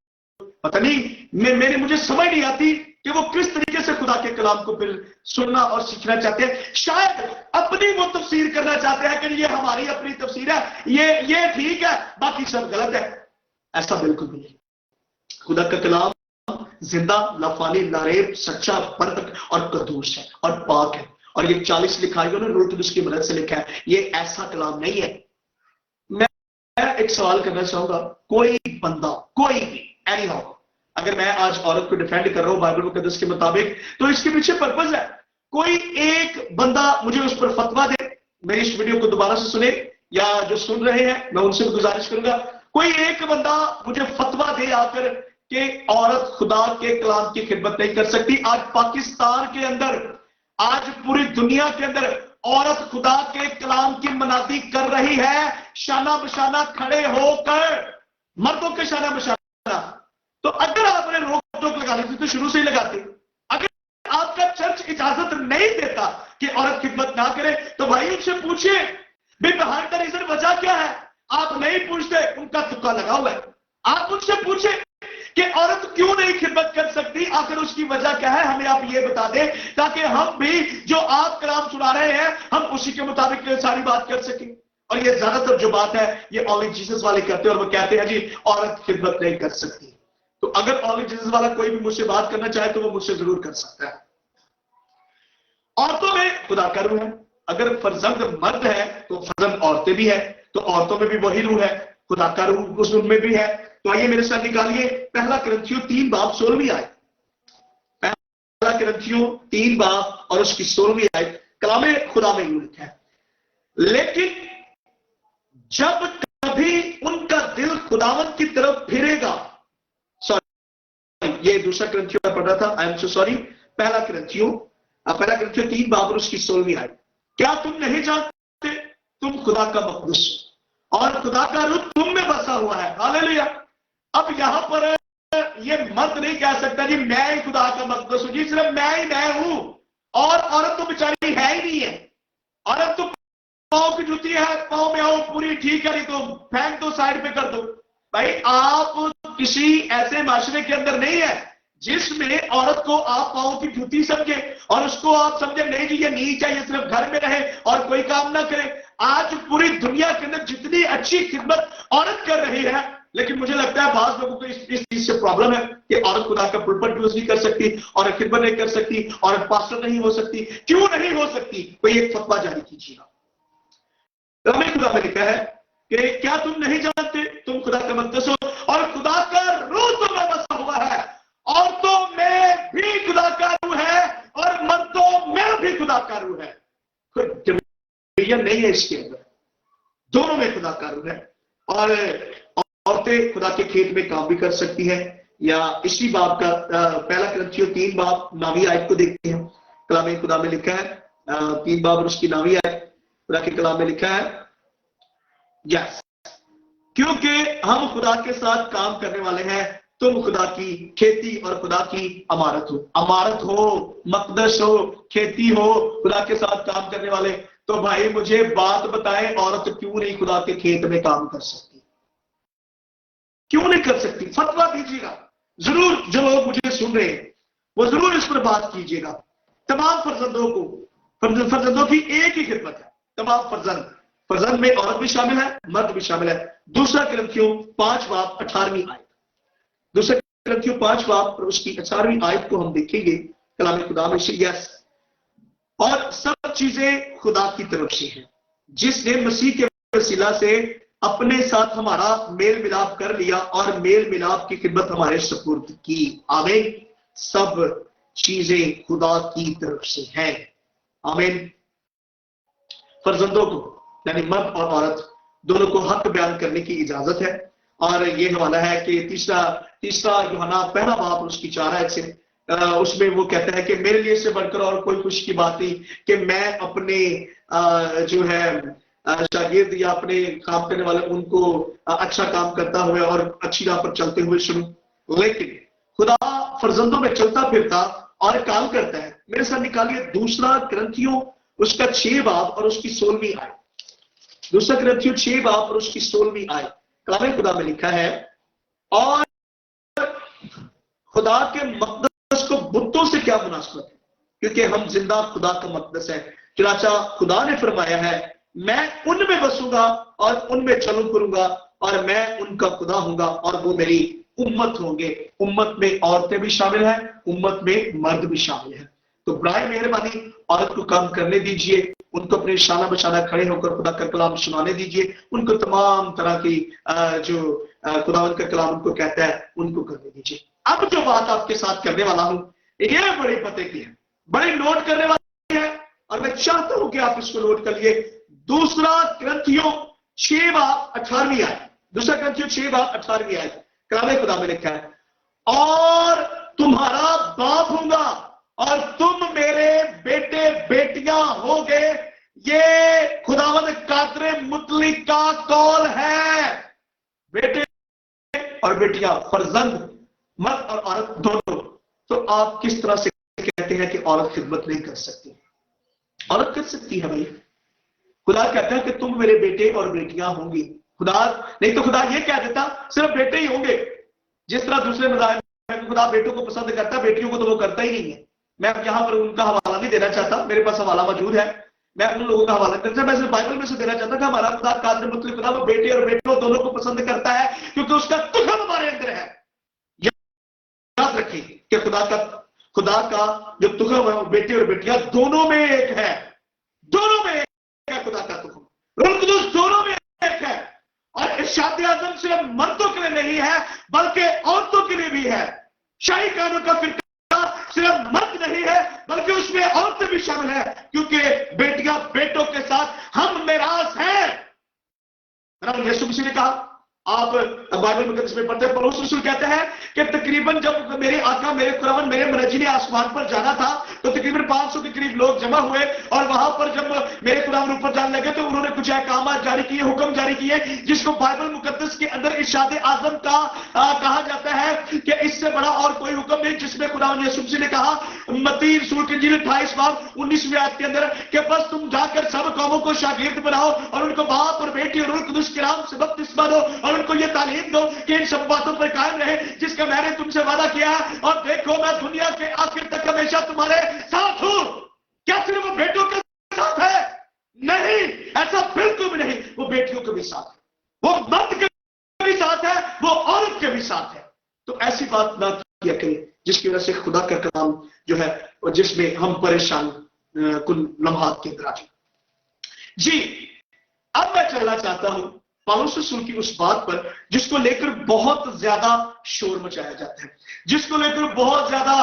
पता नहीं मुझे समझ नहीं आती कि वो किस तरीके से खुदा के कलाम को फिर सुनना और सीखना चाहते हैं। शायद अपनी वो तफसीर करना चाहते हैं कि ये हमारी अपनी तफसीर है, ये ठीक है, बाकी सब गलत है। ऐसा बिल्कुल नहीं। खुदा का कलाम जिंदा, लाफानी, लारेब, सच्चा, बरकत और कदूस है और पाक है। और ये 40 लिखाइयों ने रूह कुदस की मदद से लिखा है। ये ऐसा कलाम नहीं है। मैं एक सवाल करना चाहूंगा, कोई बंदा, कोई भी एनी हाउ, अगर मैं आज औरत को डिफेंड कर रहा हूं बाइबल मुकद्दस के मुताबिक, तो इसके पीछे पर्पस है। कोई एक बंदा मुझे उस पर फतवा दे। मेरी इस वीडियो को दोबारा से सुने, या जो सुन रहे हैं मैं उनसे भी गुजारिश करूंगा, कोई एक बंदा मुझे फतवा दे आकर कि औरत खुदा के कलाम की खिदमत नहीं कर सकती। आज पाकिस्तान के अंदर, आज पूरी दुनिया के अंदर औरत खुदा के कलाम की मनादी कर रही है, शाना बशाना खड़े होकर, मर्दों के शाना बशाना। तो अगर आपने रोक टोक लगानी थी तो शुरू से ही लगाते। अगर आपका चर्च इजाजत नहीं देता कि औरत खिदमत ना करे तो भाई उनसे पूछिए बिहाइंड द रीजन वजह क्या है। आप नहीं पूछते, उनका तुक्का लगा हुआ है। आप उनसे पूछे कि औरत क्यों नहीं खिदमत कर सकती, आखिर उसकी वजह क्या है, हमें आप ये बता दें, ताकि हम भी जो आप कलाम सुना रहे हैं हम उसी के मुताबिक सारी बात कर सकें। और ये ज्यादातर जो बात है ये ओनली जीसस वाले करते हैं, और वो कहते हैं जी औरत खिदमत नहीं कर सकती। तो अगर ओनली जीसस वाला कोई भी मुझसे बात करना चाहे तो वो मुझसे जरूर कर सकता है। औरतों में खुदा का रूह है। अगर फर्जंद मर्द है तो फर्जंद औरतें भी है, तो औरतों में भी वही रूह है, खुदा का रूह उस उनमें भी है। तो आइए मेरे साथ निकालिए पहला कुरिन्थियों 3 बाब 16वीं आयत। पहला कुरिन्थियों 3 बाब और उसकी 16वीं आयत कलाम खुदा में यूं लिखा है, लेकिन जब कभी उनका दिल खुदावंद की तरफ फिरेगा, सॉरी ये दूसरा कुरिन्थियों में पढ़ रहा था, आई एम सो सॉरी। पहला कुरिन्थियों 3 बाब और उसकी 16वीं आयत, क्या तुम नहीं जानते तुम खुदा का मक़दूस और खुदा का रूह तुम में बसा हुआ है? हालेलुया। अब यहां पर ये मर्द नहीं कह सकता जी मैं ही खुदा का मक़दूस हूं, जी सिर्फ मैं हूं, और औरत तो बेचारी है ही नहीं है। औरत तो पांव की जूती है, पांव में आओ पूरी ठीक है, नहीं तो फेंक दो, साइड पे कर दो। भाई आप किसी ऐसे माशरे के अंदर नहीं है जिसमें औरत को आप पांव की जूती समझे और उसको आप समझे नहीं जी ये नीच है, ये सिर्फ घर में रहे और कोई काम ना करे। आज पूरी दुनिया के अंदर जितनी अच्छी खिदमत औरत कर रही है, लेकिन मुझे लगता है बाज लोगों को इस चीज से प्रॉब्लम है कि औरत खुदा का पुलपट यूज नहीं कर सकती, औरत खिदमत नहीं कर सकती, औरत पास्टर नहीं हो सकती। क्यों नहीं हो सकती? कोई एक फतवा जारी कीजिएगा। कलाम खुदा में लिखा है कि क्या तुम नहीं जानते तुम खुदा का मक़दूस हो और खुदा का रूह तुम्हें बसा हुआ है। औरतों में भी खुदा का रूह है और मर्दों में भी खुदा का रूह है। कोई डिवीजन नहीं है इसके अंदर, दोनों में खुदा का रूह है। और औरतें खुदा के खेत में काम भी कर सकती हैं। या इसी बाब का पहला कुरिन्थियों 3 बाब 9वीं आयत को देखते हैं। कलाम खुदा में लिखा है 3 बाब और उसकी 9वीं आयत खुदा के कलाम में लिखा है, यस, क्योंकि हम खुदा के साथ काम करने वाले हैं, तुम खुदा की खेती और खुदा की अमारत हो। अमारत हो, मक़दस हो, खेती हो, खुदा के साथ काम करने वाले। तो भाई मुझे बात बताएं, औरत क्यों नहीं खुदा के खेत में काम कर सकती? क्यों नहीं कर सकती? फतवा दीजिएगा जरूर। जो लोग मुझे सुन रहे हैं वो जरूर इस पर बात कीजिएगा। तमाम फर्जंदों को, फर्जंदों की एक ही खिदमत है, तमाम फर्जंद फर्जंद में औरत भी शामिल है, मर्द भी शामिल है। दूसरा कुरिन्थियों 5 बाब 18वीं आयत, दूसरा कुरिन्थियों 5 बाब और उसकी 18वीं आयत को हम देखेंगे कलाम खुदा में से। यस, और सब चीजें खुदा की तरफ से हैं, जिसने मसीह के वसीला से अपने साथ हमारा मेल मिलाप कर लिया और मेल मिलाप की खिदमत हमारे सुपुर्द की। आमीन। सब चीजें खुदा की तरफ से हैं। आमीन। फर्जंदों को यानी मर्द और औरत दोनों को हक बयान करने की इजाजत है। और ये हवाला है कि तीसरा यूहन्ना पहला बाब उसकी 4 आयत से, उसमें वो कहता है कि मेरे लिए से बढ़कर और कोई खुशी की बात नहीं कि मैं अपने जो है शागिर्द या अपने काम करने वाले उनको अच्छा काम करता हुए और अच्छी राह पर चलते हुए सुनूं। लेकिन खुदा फर्जंदों में चलता फिरता और काम करता है। मेरे साथ निकालिए दूसरा कुरिन्थियों उसका 6 बाब और उसकी 16वीं आयत। दूसरा कुरिन्थियों 6 बाब और उसकी 16वीं आयत कलाम खुदा में लिखा है, और खुदा के मकदस को बुतों से क्या मुनासबत है, क्योंकि हम जिंदा खुदा का मकदस है। चुनाचा खुदा ने फरमाया है, मैं उनमें बसूंगा और उनमें चलूं करूंगा और मैं उनका खुदा होऊंगा और वो मेरी उम्मत होंगे। उम्मत में औरतें भी शामिल हैं, उम्मत में मर्द भी शामिल हैं। तो बराए मेहरबानी औरत को काम करने दीजिए, उनको अपने शाना बशाना खड़े होकर खुदा का कलाम सुनाने दीजिए, उनको तमाम तरह की जो खुदावंद का कलाम उनको कहता है उनको करने दीजिए। अब जो बात आपके साथ करने वाला हूं ये बड़ी पते की है, बड़ी नोट करने वाली है, और मैं चाहता हूं कि आप इसको नोट कर लिए। दूसरा कुरिन्थियों 6 बाब 18वीं आयत, दूसरा कुरिन्थियों 6 बाब 18वीं आयत कलाम खुदा में लिखा है, और तुम्हारा बाप होगा और तुम मेरे बेटे बेटियां होगे। ये खुदावंद कादरे मुतलिक का कौल है। बेटे और बेटियां, फर्जंद, मर्द और औरत दोनों। तो आप किस तरह से कहते हैं कि औरत खिदमत नहीं कर सकती? औरत कर सकती है भाई। खुदा कहता है कि तुम मेरे बेटे और बेटियां होंगी। खुदा नहीं तो खुदा ये कह देता सिर्फ बेटे ही होंगे, जिस तरह दूसरे मज़ाहिब में खुदा बेटों को पसंद करता है, बेटियों को तो वो करता ही नहीं है। मैं अब यहां पर उनका हवाला नहीं देना चाहता, मेरे पास हवाला मौजूद है, मैं उन लोगों का हवाला करता, मैं सिर्फ बाइबल में से देना चाहता कि हमारा खुदा कादर मुतलिक खुदा वो बेटे और बेटों दोनों को पसंद करता है, क्योंकि उसका तुखम हमारे अंदर है। याद रखिए कि खुदा का जो तुखम है वो बेटे और बेटियां दोनों में एक है, दोनों में एक है। खुदा का तुखम रूह कुदूस दोनों में एक है। और इरशाद आज़म सिर्फ मर्दों के लिए नहीं है बल्कि औरतों के लिए भी है। शाही कानून का फिरका सिर्फ मर्द नहीं है बल्कि उसमें औरतें भी शामिल है, क्योंकि बेटियां बेटों के साथ हम मेरास हैं। यीशु मसीह ने कहा, आप बाइबल मुकद्दस में पढ़ते हैं, पौलुस रसूल कहता है कि तकरीबन जब मेरे आका मेरे खुदावंद मेरे मरजी ने आसमान पर जाना था तो तकरीबन 500 के करीब लोग जमा हुए, और वहां पर जब मेरे खुदावंद ऊपर जाने लगे तो उन्होंने कुछ अहकाम जारी किए, हुक्म जारी किए, जिसको बाइबल मुकद्दस के अंदर इरशाद आज़म का कहा जाता है कि इससे बड़ा और कोई हुक्म नहीं, जिसमें खुदावंद यीशु मसीह ने कहा मत्ती रसूल की इंजील 28 बाब 19वें आयत के अंदर कि बस तुम जाकर सब कौमों को शागिर्द बनाओ और उनको बाप और बेटी और रूह कुदूस के नाम से बपतिस्मा दो और उनको ये तालीम दो कि इन सब बातों पर कायम रहे जिसका मैंने तुमसे वादा किया है, और देखो मैं दुनिया के आखिर तक हमेशा तुम्हारे साथ हूं। क्या सिर्फ वो बेटों के साथ है? नहीं, ऐसा बिल्कुल भी नहीं। वो बेटियों के भी साथ है, वो मर्द के भी साथ है, वो औरत के भी साथ है। तो ऐसी बात ना किया करें जिसकी वजह से खुदा का कलाम जो है और जिसमें हम परेशान कुल लम्हात के अंदर आ जाए। जी, अब मैं चलना चाहता हूं पौलुस रसूल की उस बात पर जिसको लेकर बहुत ज्यादा शोर मचाया जाता है, जिसको लेकर बहुत ज्यादा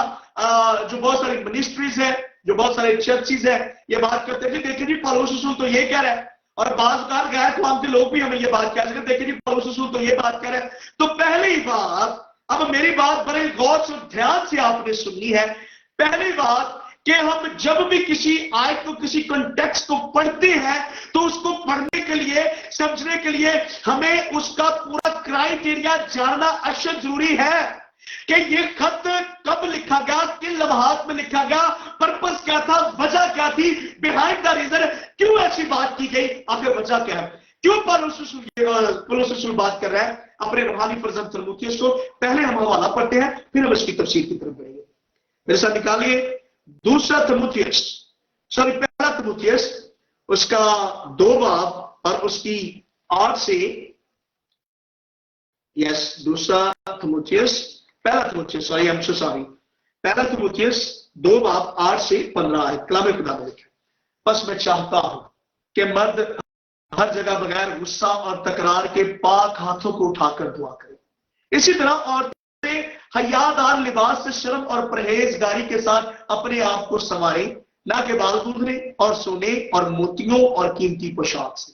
जो बहुत सारी मिनिस्ट्रीज है, जो बहुत सारे चर्चिज है, ये बात करते हैं कि देखिए जी पौलुस रसूल तो ये कह रहा है, और बाज़ गैर कौम के लोग भी हमें ये बात कह रहे हैं, देखिए जी पौलुस रसूल तो ये बात कह रहे हैं। तो पहली बात, अब मेरी बात बड़े गौर से ध्यान से आपने सुननी है। पहली बात कि हम जब भी किसी आयत को किसी कॉन्टेक्स्ट को पढ़ते हैं तो उसको पढ़ने के लिए समझने के लिए हमें उसका पूरा क्राइटेरिया जानना अशद जरूरी है कि ये खत कब लिखा गया, किन लम्हात में लिखा गया, पर्पस क्या था, वजह क्या थी, बिहाइंड द रीजन, क्यों ऐसी बात की गई, आखिर वजह क्या है, क्यों पौलुस रसूल बात कर रहा है अपने रूहानी फर्जंद तीमुथियुस को। पहले हम हवाला पढ़ते हैं फिर हम इसकी तफसीर की तरफ बढ़ेंगे। मेरे साथ निकालिए दूसरा तीमुथियुस, पहला तीमुथियुस उसका 2 बाब और उसकी 8 से, यस, दूसरा थिमोथियस, पहला थिमोथियस, sorry, I am so sorry, पहला थिमोथियस 2 बाब 8 से 15 है। कलाम खुदा में लिखा, बस मैं चाहता हूं कि मर्द हर जगह बगैर गुस्सा और तकरार के पाक हाथों को उठाकर दुआ करें। इसी तरह औरतें हयादार लिबास से शर्म और परहेजगारी के साथ अपने आप को संवारें, ना कि बाल गूंथने और सोने और मोतियों और कीमती पोशाक से,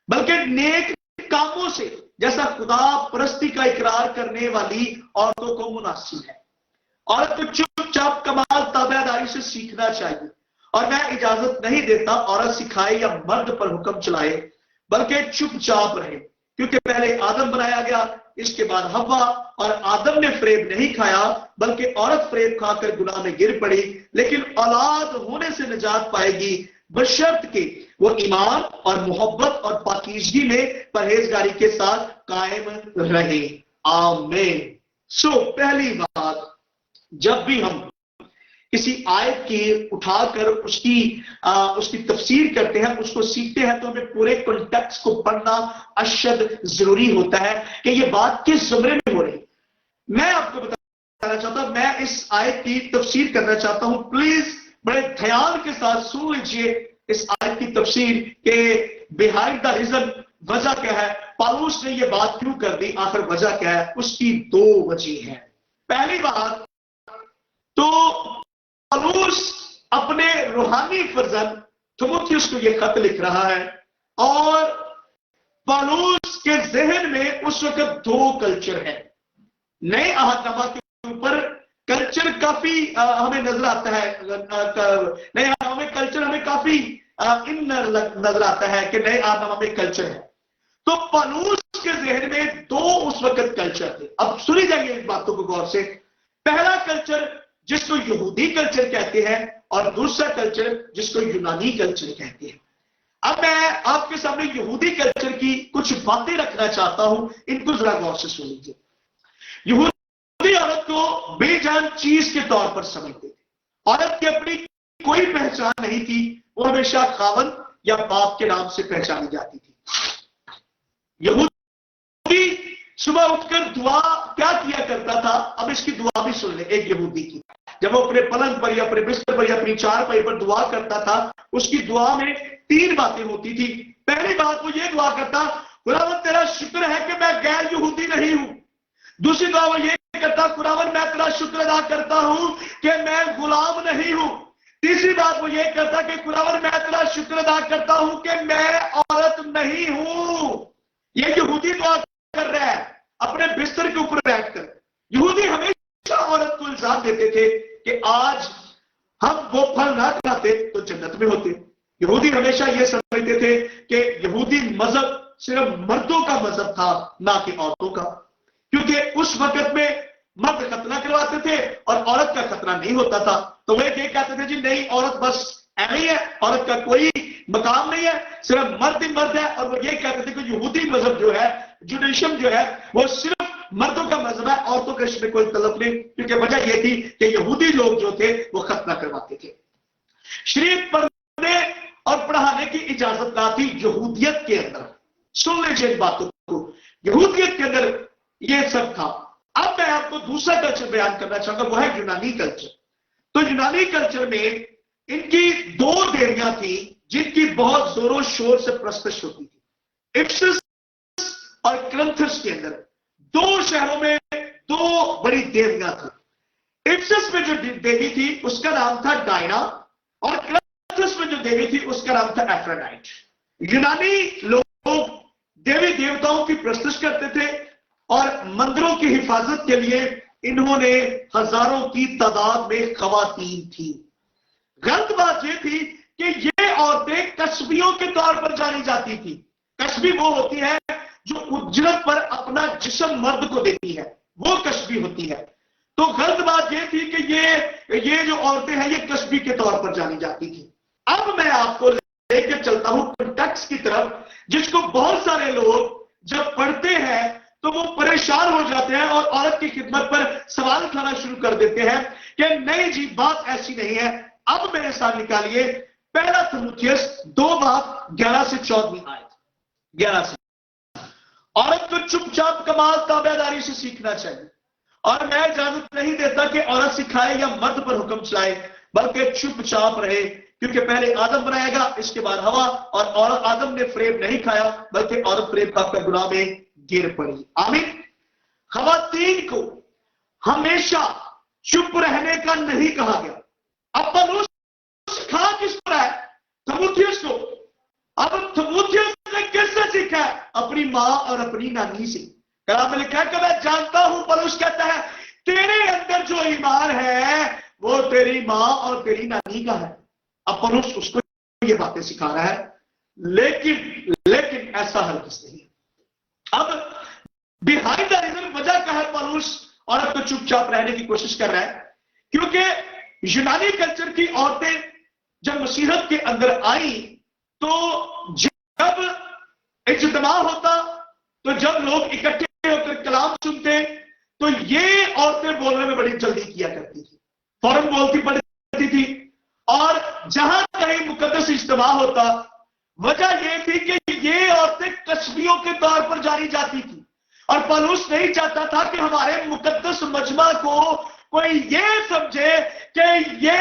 बल्कि नेक कामों से, जैसा खुदा परस्ती का इकरार करने वाली औरतों को मुनासिब है। औरत को चुपचाप कमाल ताबेदारी से सीखना चाहिए, और मैं इजाजत नहीं देता औरत सिखाए या मर्द पर हुक्म चलाए, बल्कि चुपचाप रहे, क्योंकि पहले आदम बनाया गया, इसके बाद हव्वा, और आदम ने फरेब नहीं खाया बल्कि औरत फरेब खाकर गुनाह में गिर पड़ी, लेकिन औलाद होने से निजात पाएगी बशर्त के वो ईमान और मोहब्बत और पाकीज़गी में परहेजगारी के साथ कायम रहे। आमीन। सो पहली बात, जब भी हम किसी आयत की उठाकर उसकी तफसीर करते हैं, उसको सीखते हैं, तो हमें पूरे कॉन्टेक्स्ट को पढ़ना अशद जरूरी होता है कि ये बात किस ज़मरे में हो रही। मैं आपको बताना चाहता हूं, मैं इस आयत की तफसीर करना चाहता हूं, प्लीज बड़े ध्यान के साथ सुन लीजिए इस आयत की तफसीर के बिहाइंड द रीजन, वजह क्या है, पौलुस ने ये बात क्यों कर दी, आखिर वजह क्या है। उसकी 2 वजह है। पहली बात तो पौलुस अपने रूहानी फर्जंद थिमोथियुस को यह खत लिख रहा है, और पौलुस के जहन में उस वक्त 2 कल्चर है। नए अहदनामा के ऊपर कल्चर काफी हमें नजर आता है, नए हमें कल्चर हमें काफी इन नजर आता है कि नए अहदनामा में कल्चर है। तो पौलुस के जहन में 2 उस वक्त कल्चर थे। अब सुनी जाएंगे इन बातों को गौर से। पहला कल्चर जिसको यहूदी कल्चर कहते हैं, और दूसरा कल्चर जिसको यूनानी कल्चर कहते हैं। अब मैं आपके सामने यहूदी कल्चर की कुछ बातें रखना चाहता हूं, इनको जरा गौर से सुन लीजिए। यहूदी औरत को बेजान चीज के तौर पर समझते थे। औरत की अपनी कोई पहचान नहीं थी, वो हमेशा खावन या बाप के नाम से पहचानी जाती थी। यहूदी सुबह उठकर दुआ क्या किया करता था, अब इसकी दुआ भी सुन ले। एक यहूदी की, जब वो अपने पलंग पर या अपने बिस्तर पर या अपनी चारपाई पर दुआ करता था, उसकी दुआ में 3 बातें होती थी। पहली बात, वो ये दुआ करता, खुदावन तेरा शुक्र है कि मैं गैर यहूदी नहीं हूं। दूसरी दुआ वो ये करता, खुदावन मैं तेरा शुक्र अदा करता हूं कि मैं गुलाम नहीं हूं। तीसरी बात वो ये करता कि खुदावन मैं तेरा शुक्र अदा करता हूं कि मैं औरत नहीं हूं। ये यहूदी दुआ कर रहा है अपने बिस्तर के ऊपर बैठकर। यहूदी हमेशा औरत को इल्जाम देते थे कि आज हम वो फल ना खाते तो जन्नत में होते। यहूदी हमेशा ये समझते थे कि यहूदी मजहब सिर्फ मर्दों का मजहब था, ना कि औरतों का, क्योंकि उस वक्त में मर्द खतना करवाते थे और औरत का खतना नहीं होता था। तो वे ये कहते थे, जी नहीं, औरत बस ऐसी है, औरत का कोई मकाम नहीं है, सिर्फ मर्द ही मर्द है। और वो ये कहते थे कि यहूदी मजहब जो है, जुडाइज्म जो है, वो सिर्फ मर्दों का मजहब है, औरतों के इसमें कोई तलब नहीं, क्योंकि वजह यह थी कि यहूदी लोग जो थे वो खतना करवाते थे। शरीयत पढ़ने और पढ़ाने की इजाजत ना थी यहूदियत के अंदर। सुन लीजिए इन बातों को, यहूदियत के अंदर ये सब था। अब मैं आपको दूसरा कल्चर बयान करना चाहूंगा, वो है यूनानी कल्चर। तो यूनानी कल्चर में इनकी 2 देवियां थी जिनकी बहुत जोरों शोर से प्रस्तुत होती थी। इफ्सस और क्रिंथस के अंदर 2 शहरों में 2 बड़ी देवियां थी। इफ्सस में जो देवी थी उसका नाम था डायना, और क्रिंथस में जो देवी थी उसका नाम था एफ्रोडाइट। यूनानी लोग देवी देवताओं की प्रस्तुत करते थे, और मंदिरों की हिफाजत के लिए इन्होंने हजारों की तादाद में खवातीन थी। गलत बात यह थी कि ये औरतें कस्बियों के तौर पर जानी जाती थी। कस्बी वो होती है जो उजरत पर अपना जिस्म मर्द को देती है, वो कस्बी होती है। तो गलत बात यह थी कि ये जो औरतें हैं ये कस्बी के तौर पर जानी जाती थी। अब मैं आपको लेकर चलता हूं कॉन्टेक्स्ट की तरफ, जिसको बहुत सारे लोग जब पढ़ते हैं तो वो परेशान हो जाते हैं और औरत की खिदमत पर सवाल उठाना शुरू कर देते हैं कि नहीं जी, बात ऐसी नहीं है। अब मेरे साथ निकालिए पहला थिमोथियुस 2 बाब 11 से 14 आयत। 11 से। औरत को चुपचाप कमाल ताबेदारी से सीखना चाहिए, और मैं इजाजत नहीं देता कि औरत सिखाए या मर्द पर हुक्म चलाए, बल्कि चुपचाप रहे, क्योंकि पहले आदम बनाएगा, इसके बाद हवा, और औरत आदम ने फरेब नहीं खाया, बल्कि औरत फरेब खाकर गुनाह में गिर पड़ी। आमीन। खवातीन को हमेशा चुप रहने का नहीं कहा गया। अब पौलुस खा किस पर है? तीमुथियुस को। अब तीमुथियुस ने किससे सीखा है? अपनी मां और अपनी नानी से। कलाम में लिखा है कि मैं जानता हूं, पौलुस कहता है, तेरे अंदर जो ईमान है वो तेरी मां और तेरी नानी का है। अब पौलुस उसको ये बातें सिखा रहा है, लेकिन ऐसा हरगिज़ नहीं है। अब बिहाइंड द रीजन, वजह क्या है पौलुस औरत को चुपचाप रहने की कोशिश कर रहा है? क्योंकि यूनानी कल्चर की औरतें जब मसीहत के अंदर आई, तो जब इज्तिमा होता, तो जब लोग इकट्ठे होकर कलाम सुनते, तो ये औरतें बोलने में बड़ी जल्दी किया करती थी, फौरन बोलती पड़ती थी। और जहां कहीं मुकद्दस इज्तिमा होता, वजह यह थी कि ये औरतें कस्बियों के तौर पर जानी जाती थी, और पौलुस नहीं चाहता था कि हमारे मुकद्दस मजमा को कोई ये समझे कि ये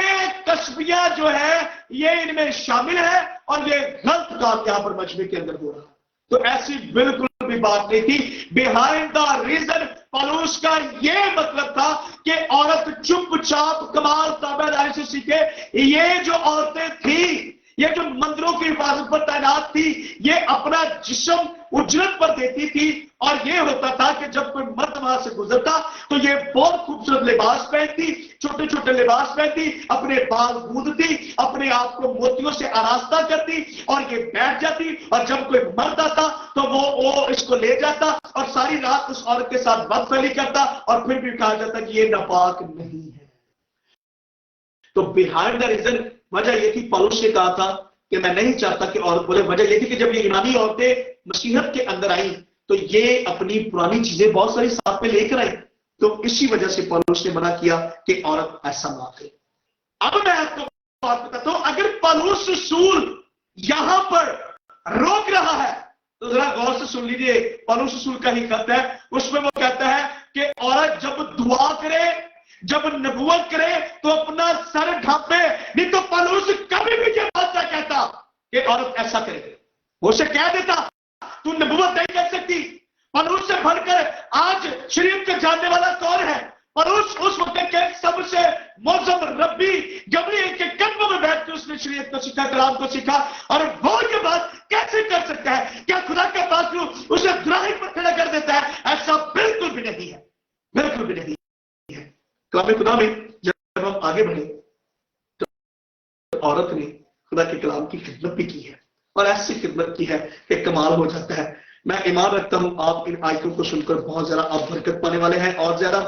कस्बियां जो है ये इनमें शामिल है और ये गलत काम यहां पर मजमे के अंदर हो रहा है। तो ऐसी बिल्कुल भी बात नहीं थी। बिहाइंड द रीजन पौलुस का ये मतलब था कि औरत चुपचाप कमाल ताबेदारी से सीखे। ये जो औरतें थी, ये जो मंदिरों की हिफाजत पर तैनात थी, ये अपना जिस्म उजरत पर देती थी, और ये होता था कि जब कोई मर्द वहां से गुजरता तो ये बहुत खूबसूरत लिबास पहनती, छोटे छोटे लिबास पहनती, अपने बाल गूंदती, अपने आप को मोतियों से आरास्ता करती, और ये बैठ जाती, और जब कोई मर्द आता तो वो इसको ले जाता और सारी रात उस औरत के साथ बदफैली करता, और फिर भी कहा जाता कि ये नापाक नहीं है। तो बिहाइंड द रीजन वजह यह थी, पौलुस ने कहा था कि मैं नहीं चाहता कि औरत बोले। वजह यह थी कि जब ये यूनानी औरतें मसीहत के अंदर आई, तो ये अपनी पुरानी चीजें बहुत सारी साथ में लेकर आई, तो इसी वजह से पौलुस ने मना किया कि औरत ऐसा ना करे। अब मैं आपको बात बताता हूं, अगर पौलुस रसूल यहां पर रोक रहा है, तो जरा गौर से सुन लीजिए। पौलुस रसूल का ही खत है, उसमें वो कहता है कि औरत जब दुआ करे, जब नबूवत करे, तो अपना सर ढांपे। नहीं तो पौलुस कभी भी ये बात ना कहता कि औरत ऐसा करे। वो उसे कह देता तू नबूवत नहीं कर सकती। पौलुस से बढ़कर आज शरीयत को जानने वाला कौन है? पौलुस उस वक्त के सबसे मौजम रब्बी गब्रिएल के कदमों में बैठ के उसने शरीयत को सीखा, कलाम को सीखा, और वो ये बात कैसे कर सकता है? क्या खुदा का पास उसे दुराही पर खड़ा कर देता है? ऐसा बिल्कुल भी नहीं है, बिल्कुल भी नहीं है। कलाम खुदा में जब हम आगे बढ़े, तो औरत ने खुदा के कलाम की खिदमत भी की है, और ऐसी खिदमत की है कि कमाल हो जाता है। मैं ईमान रखता हूं आप इन आयतों को सुनकर बहुत ज्यादा आप बरकत पाने वाले हैं। और ज्यादा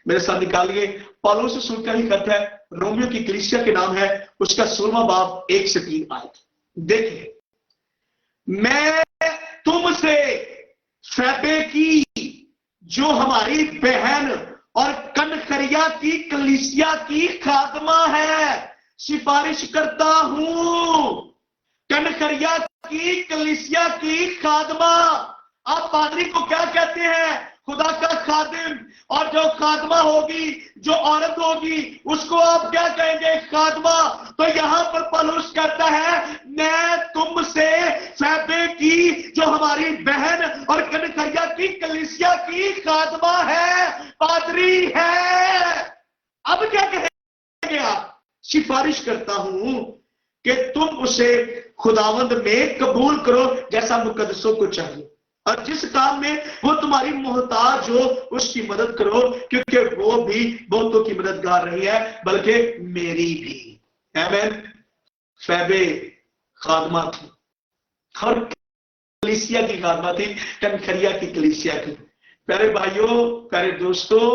मेरे साथ निकालिए, पौलुस रसूल का ही खत है, रोमियो की कलीसिया के नाम है, उसका 16वां बाब 1 से 3 आयत। देखिए, मैं तुमसे फैबे की जो हमारी बहन और कनखरिया की कलीसिया की खादमा है सिफारिश करता हूं। कनखरिया की कलीसिया की खादमा। आप पादरी को क्या कहते हैं? खुदा का खादिम। और जो खादमा होगी, जो औरत होगी, उसको आप क्या कहेंगे? खादमा। तो यहां पर पौलुस कहता है, मैं तुमसे फैबे की जो हमारी बहन और कनखरिया की कलीसिया की खादमा है, पादरी है। अब क्या कहेंगे आप? सिफारिश करता हूं कि तुम उसे खुदावंद में कबूल करो जैसा मुकद्दसों को चाहिए, और जिस काम में वो तुम्हारी मोहताज हो उसकी मदद करो, क्योंकि वो भी बहुतों की मददगार रही है, बल्कि मेरी भी। आमीन। फैबे खादमा थी, हर कलीसिया की खादमा थी, कनखरिया की कलीसिया की। प्यारे भाइयों, प्यारे दोस्तों,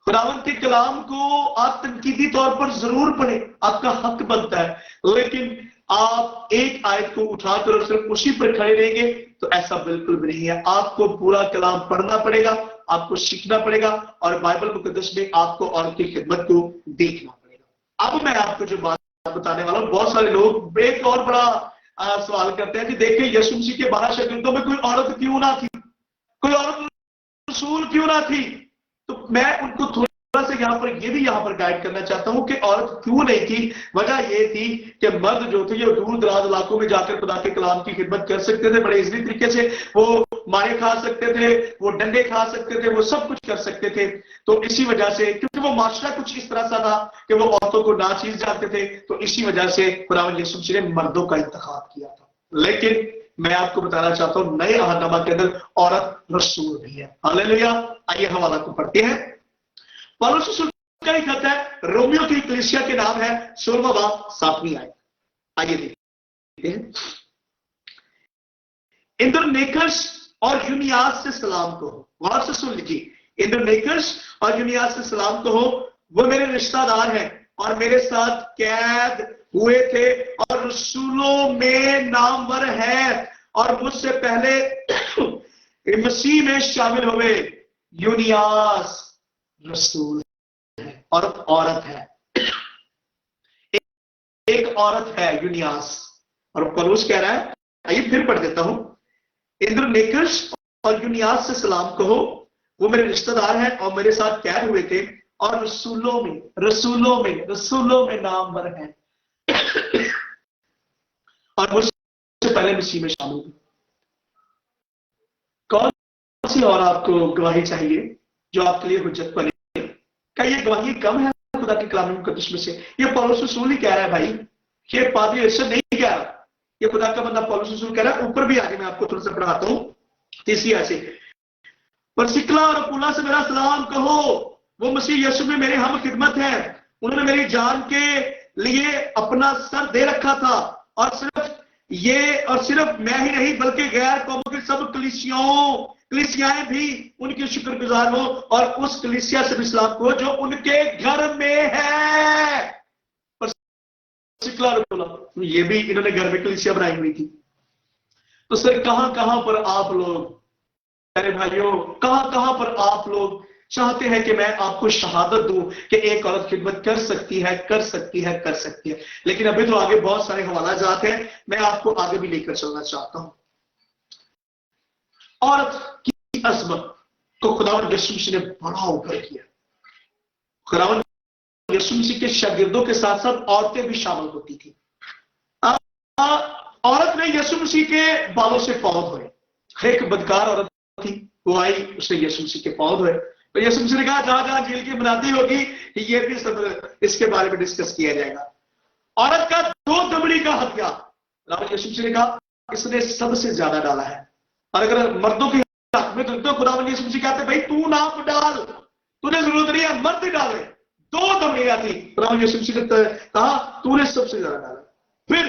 खुदावंद के कलाम को आप तनकीदी तौर पर जरूर पढ़ें, आपका हक बनता है, लेकिन आप एक आयत को उठाकर और सिर्फ उसी पर खड़े रहेंगे तो ऐसा बिल्कुल भी नहीं है। आपको पूरा कलाम पढ़ना पड़ेगा, आपको सीखना पड़ेगा, और बाइबल मुकद्दस में आपको और की खिदमत को देखना पड़ेगा। अब मैं आपको जो बात बताने वाला हूं, बहुत सारे लोग एक और बड़ा सवाल करते हैं कि देखिए यीशु मसीह के 12 शागिर्दों में कोई औरत क्यों ना थी, कोई औरत रसूल क्यों ना थी। तो मैं उनको थोड़ा सा यहाँ पर गाइड करना चाहता हूं कि औरत क्यों नहीं थी। वजह ये थी कि मर्द जो थे, ये दूर दराज इलाकों में जाकर खुदा के कलाम की खिदमत कर सकते थे, बड़े इजली तरीके से वो मारे खा सकते थे, वो डंडे खा सकते थे, वो सब कुछ कर सकते थे। तो इसी वजह से, क्योंकि वो माशरा कुछ इस तरह सा था कि वो औरतों को नाचीज जानते थे, तो इसी वजह से खुदावंद यीशु मसीह ने मर्दों का इंतखाब किया था। लेकिन मैं आपको बताना चाहता हूं नए अहदनामा के अंदर औरत रसूल भी है। हालेलुया। आइए हवाला को पढ़ते हैं। पौलुस रसूल का ही खत है, रोमियो की कलीसिया के नाम है, 16वां बाब 7वीं आयत। आइए देखते हैं। इंद्रनेकस और यूनियास से सलाम कहो। गौर से सुन लीजिए, इंद्रनेकस और यूनियास से सलाम कहो, वो मेरे रिश्तेदार हैं और मेरे साथ कैद हुए थे और रसूलों में नामवर है और मुझसे पहले मसीह में शामिल हुए। यूनियास रसूल है और औरत है, एक औरत है यूनियास। और पौलुस कह रहा है, आइए फिर पढ़ देता हूं। इंद्रनेकस और यूनियास से सलाम कहो, वो मेरे रिश्तेदार हैं और मेरे साथ कैद हुए थे और रसूलों में नामवर है और मुझसे पहले मसीह में शामिल हुए। कौन सी और आपको गवाही चाहिए जो आपके लिए हुज्जत बने? क्या ये गवाही कम है खुदा के कलाम मुकद्दस में से? ये पौलुस रसूल ही कह रहा है भाई, ये पादरी ऐसा नहीं कह रहा, ये खुदा का बंदा पौलुस रसूल कह रहा है। ऊपर भी आगे मैं आपको थोड़ा सा पढ़ाता हूं, तीसरी आयत से। परसिक्ला और अपुल्ला से मेरा सलाम कहो, वो मसीह यीशु में मेरे हम खिदमत है। उन्होंने मेरी जान के लिए अपना सर दे रखा था और सिर्फ मैं ही नहीं बल्कि गैर कौमों की सब कलीसियाएं भी उनकी शुक्रगुजार हो और उस कलीसिया से भी सलाम कहो जो उनके घर में है। ये भी इन्होंने घर में कलीसिया बनाई हुई थी। तो सर कहां पर आप लोग, अरे भाइयों, कहां पर आप लोग चाहते हैं कि मैं आपको शहादत दूं कि एक औरत खिदमत कर सकती है। लेकिन अभी तो आगे बहुत सारे हवाला जाते हैं, मैं आपको आगे भी लेकर चलना चाहता हूं। औरत की अजमत को खुदावंद यीशु मसीह ने बड़ा ऊपर किया। खुदावंद यीशु मसीह के शागिर्दों के साथ साथ औरतें भी शामिल होती थी। औरत ने यीशु मसीह के बालों से पौध हुए। एक बदकार औरत थी, वो आई, उसने यीशु मसीह के पौध हुए। तो यीशु मसीह ने कहा जहां जहां झील की बनाती होगी ये भी सब इसके बारे में डिस्कस किया जाएगा। औरत का 2 दमड़ी का हत्या यीशु मसीह ने कहा इसने सबसे ज्यादा डाला है। और अगर मर्दों के हक में तो खुदावंद यीशु मसीह कहते भाई तू नाप डाल, तुझे जरूरत नहीं है, मर्द डाले। 2 दमड़ियां थी, खुदावंद यीशु मसीह ने कहा तूने सबसे ज्यादा डाला। फिर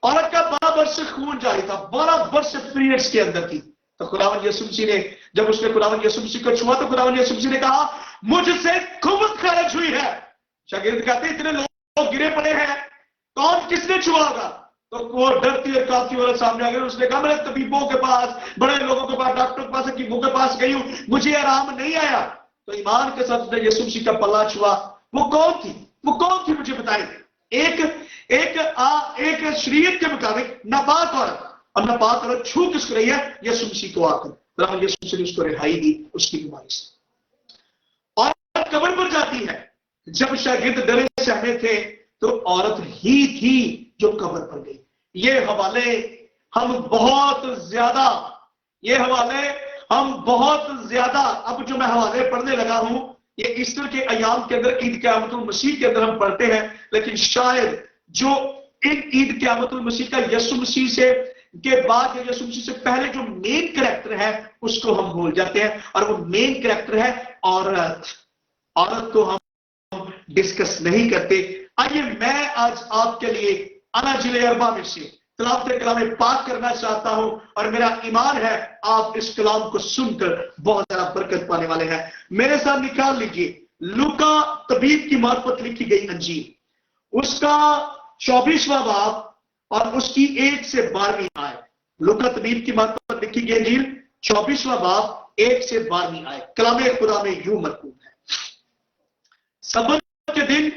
औरत का 12 वर्ष से खून जारी था, 12 वर्ष से पीरियड्स के अंदर थी। तो खुदावंद यीशु मसीह ने जब उसने खुदावंद यीशु मसीह को छुआ तो खुदावंद यीशु मसीह ने कहा मुझसे खुबत खर्च हुई है। शागिर्द कहते इतने लोग गिरे पड़े हैं, कौन किसने छुआ होगा? तो वो डरती और कांपती औरत सामने आ गई। उसने कहा मैं तबीबों के पास, बड़े लोगों के पास, डॉक्टर के पास, हकीमों के पास गई हूं, मुझे आराम नहीं आया। तो ईमान के साथ उसने यीशु मसीह का पल्ला छुआ। वो कौन थी मुझे बताएं? एक शरीयत के मुताबिक नापाक औरत, और नापाक औरत छू किसको रही है? यीशु मसीह को आकर यीशु मसीह ने उसको रिहाई दी उसकी बीमारी से। औरत कब्र पर जाती है। जब शागिर्द डरे सहमे थे तो औरत ही थी जो कब्र पर गई। ये हवाले हम बहुत ज्यादा अब जो मैं हवाले पढ़ने लगा हूं, ये ईस्टर के अयाम के अंदर, ईद क़यामतुल मसीह के अंदर हम पढ़ते हैं, लेकिन शायद जो इन ईद क़यामतुल मसीह का यीशु मसीह से के बाद या यीशु मसीह से पहले जो मेन कैरेक्टर है उसको हम भूल जाते हैं, और वो मेन कैरेक्टर है औरत को हम डिस्कस नहीं करते। आइए मैं आज आपके लिए अनाजिल अरबा में से तिलावत कलाम पाक करना चाहता हूं, और मेरा ईमान है आप इस कलाम को सुनकर बहुत ज्यादा बरकत पाने वाले हैं। मेरे साथ निकाल लीजिए लूका तबीब की मार्फत लिखी गई अंजील, उसका 24वां बाब और उसकी 1 से 12वीं आयत। लूका तबीब की मार्फत लिखी गई अंजील 24वां बाब 1 से 12वीं आयत। कलाम खुदा में यूं मरकूब है, सबत के दिन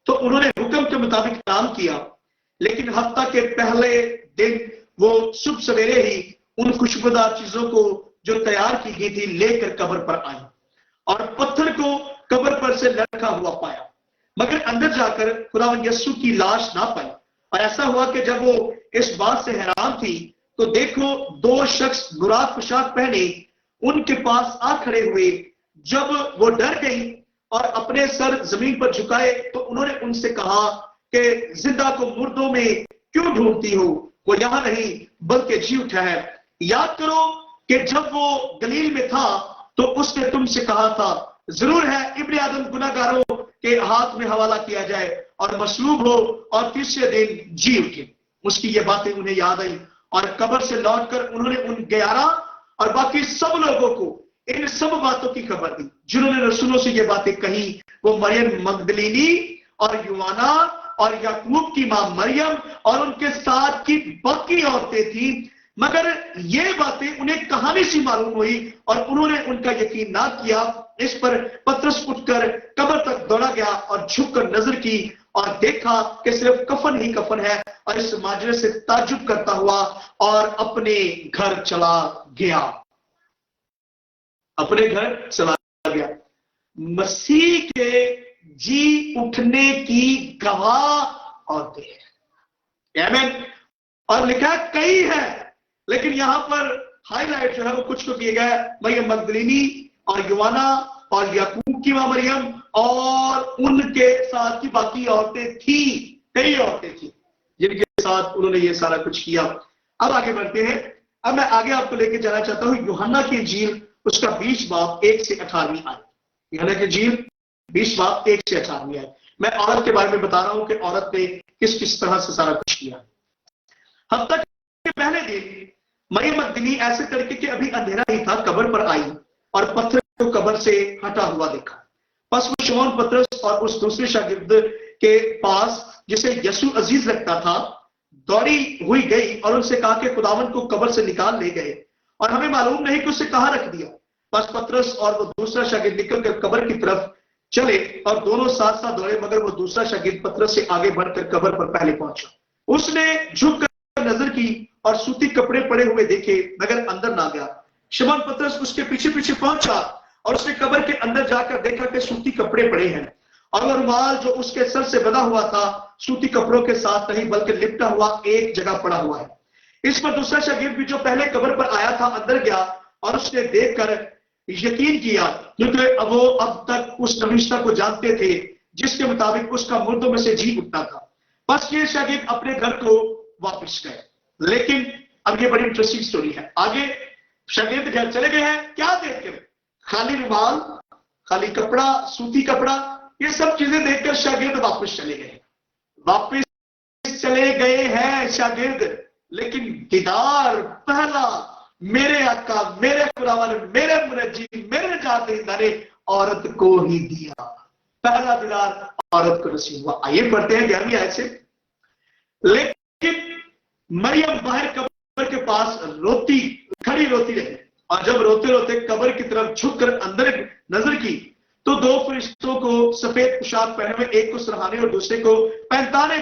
तो उन्होंने हुक्म के मुताबिक काम किया, लेकिन हफ्ता के पहले दिन वो सुबह सवेरे ही उन खुशबूदार चीजों को जो तैयार की गई थी लेकर कब्र पर आई और पत्थर को कब्र पर से लटका हुआ पाया, मगर अंदर जाकर खुदावंद यीशु की लाश ना पाई। और ऐसा हुआ कि जब वो इस बात से हैरान थी तो देखो दो शख्स बुराक पोशाक पहने उनके पास आ खड़े हुए। जब वो डर गई और अपने सर जमीन पर झुकाए तो उन्होंने उनसे कहा कि जिंदा को मुर्दों में क्यों ढूंढती हो, वो यहां नहीं बल्कि जी उठा है। याद करो कि जब वो गलील में था तो उसने तुमसे कहा था जरूर है इब्ने आदम गुनाहगारों के हाथ में हवाला किया जाए और मसलूब हो और तीसरे दिन जी उठे। उसकी ये बातें उन्हें याद आई और कब्र से लौटकर उन्होंने उन 11 और बाकी सब लोगों को इन सब बातों की खबर दी जिन्होंने रसूलों से ये बातें कही। वो मरियम मगदलीनी और यूवाना और याकूब की मां मरियम और उनके साथ की बाकी औरतें थी, मगर ये बातें उन्हें कहानी सी मालूम हुई और उन्होंने उनका यकीन ना किया। इस पर पतरस उठकर कब्र तक दौड़ा गया और झुककर नजर की और देखा कि सिर्फ कफन ही कफन है और इस माजरे से ताज्जुब करता हुआ और अपने घर चला गया। अपने घर चला गया। मसीह के जी उठने की गवाह औरतें हैं। आमीन। और लिखा कई है, लेकिन यहां पर हाईलाइट जो है वो कुछ को किया गया है। मरियम मगदलीनी और यूवाना और याकूब की मां मरियम और उनके साथ की बाकी औरतें थी, कई औरतें थी जिनके साथ उन्होंने ये सारा कुछ किया। अब आगे बढ़ते हैं। अब मैं आगे आपको लेके जाना चाहता हूं यूहन्ना की इंजील उसका 20 बाब 1 से 18वीं आयत। यूहन्ना की इंजील 20 बाब 1 से 18वीं आयत। मैं औरत के बारे में बता रहा हूं कि औरत ने किस किस तरह से सारा कुछ किया। हफ्ता के पहले दिन मरियम मगदलीनी ऐसे करके कि अभी अंधेरा ही था कब्र पर आई और पत्थर को कब्र से हटा हुआ देखा। बस वो शमौन पतरस और उस दूसरे शागिर्द के पास जिसे यीशु अजीज लगता था दौड़ी हुई गई और उनसे कहा कि खुदावंद को कब्र से निकाल ले गए और हमें मालूम नहीं कि उसे कहां रख दिया। बस पतरस और वो दूसरा शागिर्द निकलकर कब्र की तरफ चले और दोनों साथ साथ दौड़े, मगर वो दूसरा शागिर्द पतरस से आगे बढ़कर कब्र पर पहले पहुंचा। उसने झुककर नजर की और सूती कपड़े पड़े हुए देखे, मगर अंदर ना गया। शमौन पतरस उसके पीछे पीछे पहुंचा और उसने कब्र के अंदर जाकर देखा कि सूती कपड़े पड़े हैं और वह रुमाल जो उसके सर से बंधा हुआ था सूती कपड़ों के साथ नहीं बल्कि लिपटा हुआ एक जगह पड़ा हुआ है। इस पर दूसरा शागिर्द भी जो पहले कब्र पर आया था अंदर गया और उसने देखकर यकीन किया, क्योंकि वो अब तक उस नविष्ठता को जानते थे जिसके मुताबिक उसका मुर्दों में से जी उठता था। बस ये शागिर्द अपने घर को वापस गए। लेकिन अब ये बड़ी इंटरेस्टिंग स्टोरी है। आगे शागिर्द घर चले गए हैं, क्या देखकर? खाली रुमाल, खाली कपड़ा, सूती कपड़ा, ये सब चीजें देखकर शागिर्द वापस चले गए। वापस चले गए हैं शागिर्द, लेकिन दीदार पहला मेरे आका, मेरे खुदावन, मेरे मुनज्जी, मेरे निजात दहिंदा ने औरत को ही दिया। पहला दीदार औरत को नसीब हुआ। आइए पढ़ते हैं 11वीं आयत से। लेकिन मरियम बाहर कब्र के पास खड़ी रोती रही और जब रोते रोते कब्र की तरफ झुककर अंदर नजर की तो दो फरिश्तों को सफेद पोशाक पहने हुए, एक को सरहाने और दूसरे को पैंताने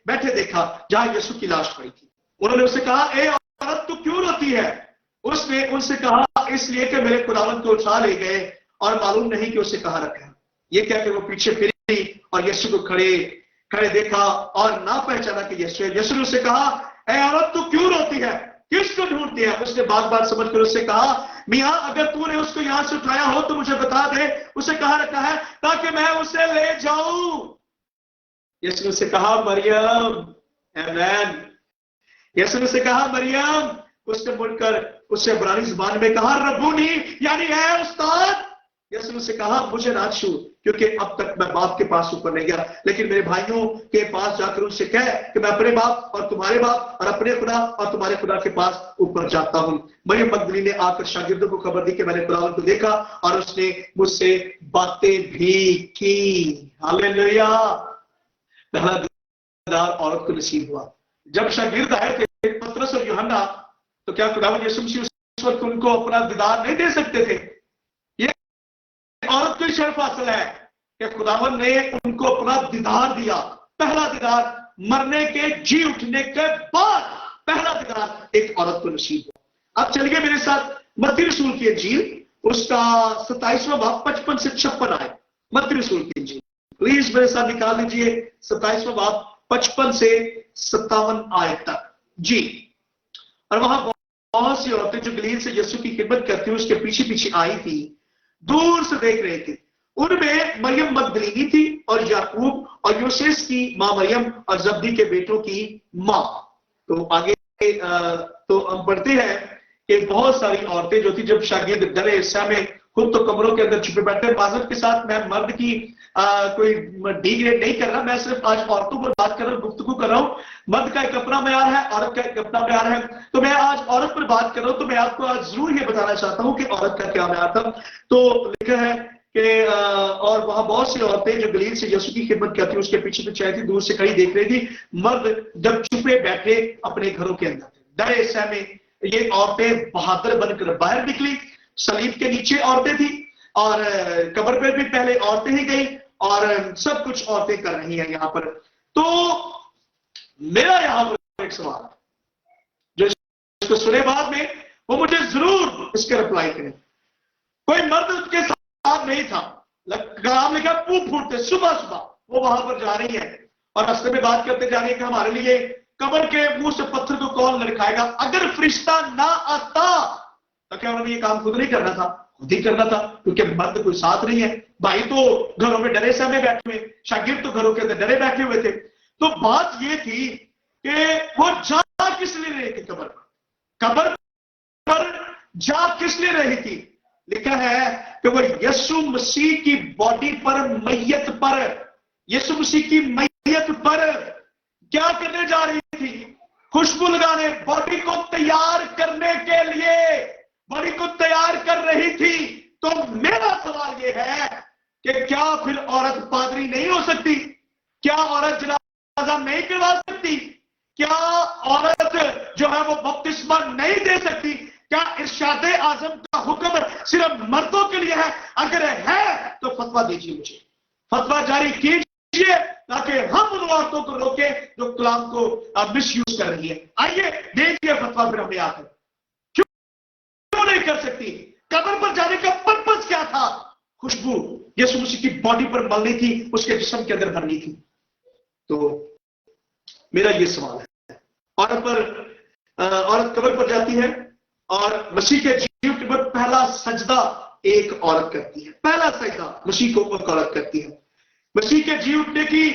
बैठे देखा जहां यीशु की लाश पड़ी थी। उन्होंने उससे कहा, ए औरत तू क्यों रोती है? उसने उनसे कहा, इसलिए कि मेरे खुदावंद को उठा ले गए और मालूम नहीं कि उसे कहां रखा। ये कहकर वो पीछे फिरी और यीशु को खड़े देखा और ना पहचाना कि यीशु है। यीशु ने उससे कहा, ए औरत तू क्यों रोती है? किसको ढूंढती है? उसने बात समझकर उससे कहा, मियां अगर तूने उसको यहां से उठाया हो तो मुझे बता दे उसे कहां रखा है ताकि मैं उसे ले जाऊं। यीशु ने उससे कहा, मरियम। आमीन। यीशु ने उससे कहा, मरियम। उसने मुड़कर उससे इब्रानी जुबान में कहा, रब्बूनी, यानी है उस्ताद। यीशु ने उससे कहा, मुझे ना छू, क्योंकि अब तक मैं बाप के पास ऊपर नहीं गया, लेकिन मेरे भाइयों के पास जाकर उनसे कह कि मैं अपने बाप और तुम्हारे बाप और अपने खुदा और तुम्हारे खुदा के पास ऊपर जाता हूं। मरियम मगदलीनी ने आकर शागिर्दों को खबर दी कि मैंने खुदावंद को देखा और उसने मुझसे बातें भी की। हालेलुया। पहला दीदार औरत को नसीब हुआ। जब शागिर्द आए थे पतरस और यूहन्ना, तो क्या खुदावंद यीशु मसीह उस वक्त उनको अपना दीदार नहीं दे सकते थे? औरत को शर्फ हासिल है कि खुदावन ने उनको अपना दीदार दिया। पहला दीदार मरने के जी उठने के बाद। बरकत एक औरत को नसीब हुआ। अब चलिए मेरे साथ मत्ती रसूल की इंजील, उसका 27वां बाब 55 से 56 आए। मत्ती रसूल की इंजील प्लीज मेरे साथ निकाल लीजिए, 27वां बाब 55 से 57 आयत तक जी। और वहां बहुत सी औरतें जो गलील से यीशु की खिदमत करती हुई उसके पीछे पीछे आई थी, दूर से देख रहे थे। उनमें मरियम मगदलीनी थी और याकूब और यूसेस की मां मरियम और जब्दी के बेटों की मां। तो आगे तो हम पढ़ते हैं कि बहुत सारी औरतें जो थी, जब शागिर्द डरे इस में खुद तो कमरों के अंदर छुपे बैठे। माजरत के साथ मैं मर्द की कोई डिग्रेड नहीं कर रहा, मैं सिर्फ आज औरतों पर बात कर रहा हूं, गुफ्तगू कर रहा हूं। मर्द का एक अपना म्यार है, औरत का एक अपना म्यार है। तो मैं आज औरत पर बात कर रहा हूं, तो मैं आपको आज जरूर ये बताना चाहता हूं कि औरत का क्या म्यार था। तो लिखा है कि और वहां बहुत सी औरतें जो गलील से यीशु की खिदमत करती उसके पीछे पीछे आई थी, दूर से खड़ी देख रही थी। मर्द जब छुपे बैठे अपने घरों के अंदर डरे सहमे, ये औरतें बहादुर बनकर बाहर निकली। सलीब के नीचे औरतें थी और कब्र पर भी पहले औरतें ही गई और सब कुछ औरतें कर रही हैं यहां पर। तो मेरा यहां पर एक सवाल है, जो इसको सुने बाद में वो मुझे जरूर इसके रिप्लाई करें। कोई मर्द उसके साथ नहीं था, काम लिखा फूट फूटते सुबह सुबह वो वहां पर जा रही है और रास्ते में बात करते जा रही है कि हमारे लिए कब्र के मुंह से पत्थर को कौन लड़खाएगा। अगर फरिश्ता ना आता तो क्या उन्होंने ये काम खुद नहीं करना था? खुद ही करना था, क्योंकि मर्द कोई साथ नहीं है। भाई तो घरों में डरे समय बैठे हुए, शागिर्द तो घरों के अंदर डरे बैठे हुए थे। तो बात ये थी कि वो जा किस लिए रही थी कब्र पर जा किस लिए रही थी? लिखा है कि वो यीशु मसीह की बॉडी पर, मैयत पर, यीशु मसीह की मैयत पर क्या करने जा रही थी? खुशबू लगाने, बॉडी को तैयार करने के लिए बॉडी को तैयार कर रही थी। तो मेरा सवाल यह है कि क्या फिर औरत पादरी नहीं हो सकती? क्या औरत जनाजा नहीं करवा सकती? क्या औरत जो है वो बपतिस्मा नहीं दे सकती? क्या इरशाद आजम का हुक्म सिर्फ मर्दों के लिए है? अगर है तो फतवा दीजिए, मुझे फतवा जारी कीजिए ताकि हम उन औरतों को रोके जो कलाम को मिसयूज कर रही है। आइए देखिए फतवा फिर हमें आकर क्यों नहीं कर सकती। कब्र पर जाने का पर्पस क्या था? खुशबू यीशु मसीह की बॉडी पर मलनी थी, उसके जिस्म के अंदर भरनी थी। तो मेरा ये सवाल है, औरत कब्र पर जाती है और मसीह के जी उठने पर पहला सजदा एक औरत करती है। पहला सजदा मसीह को एक औरत करती है। मसीह के जी उठने की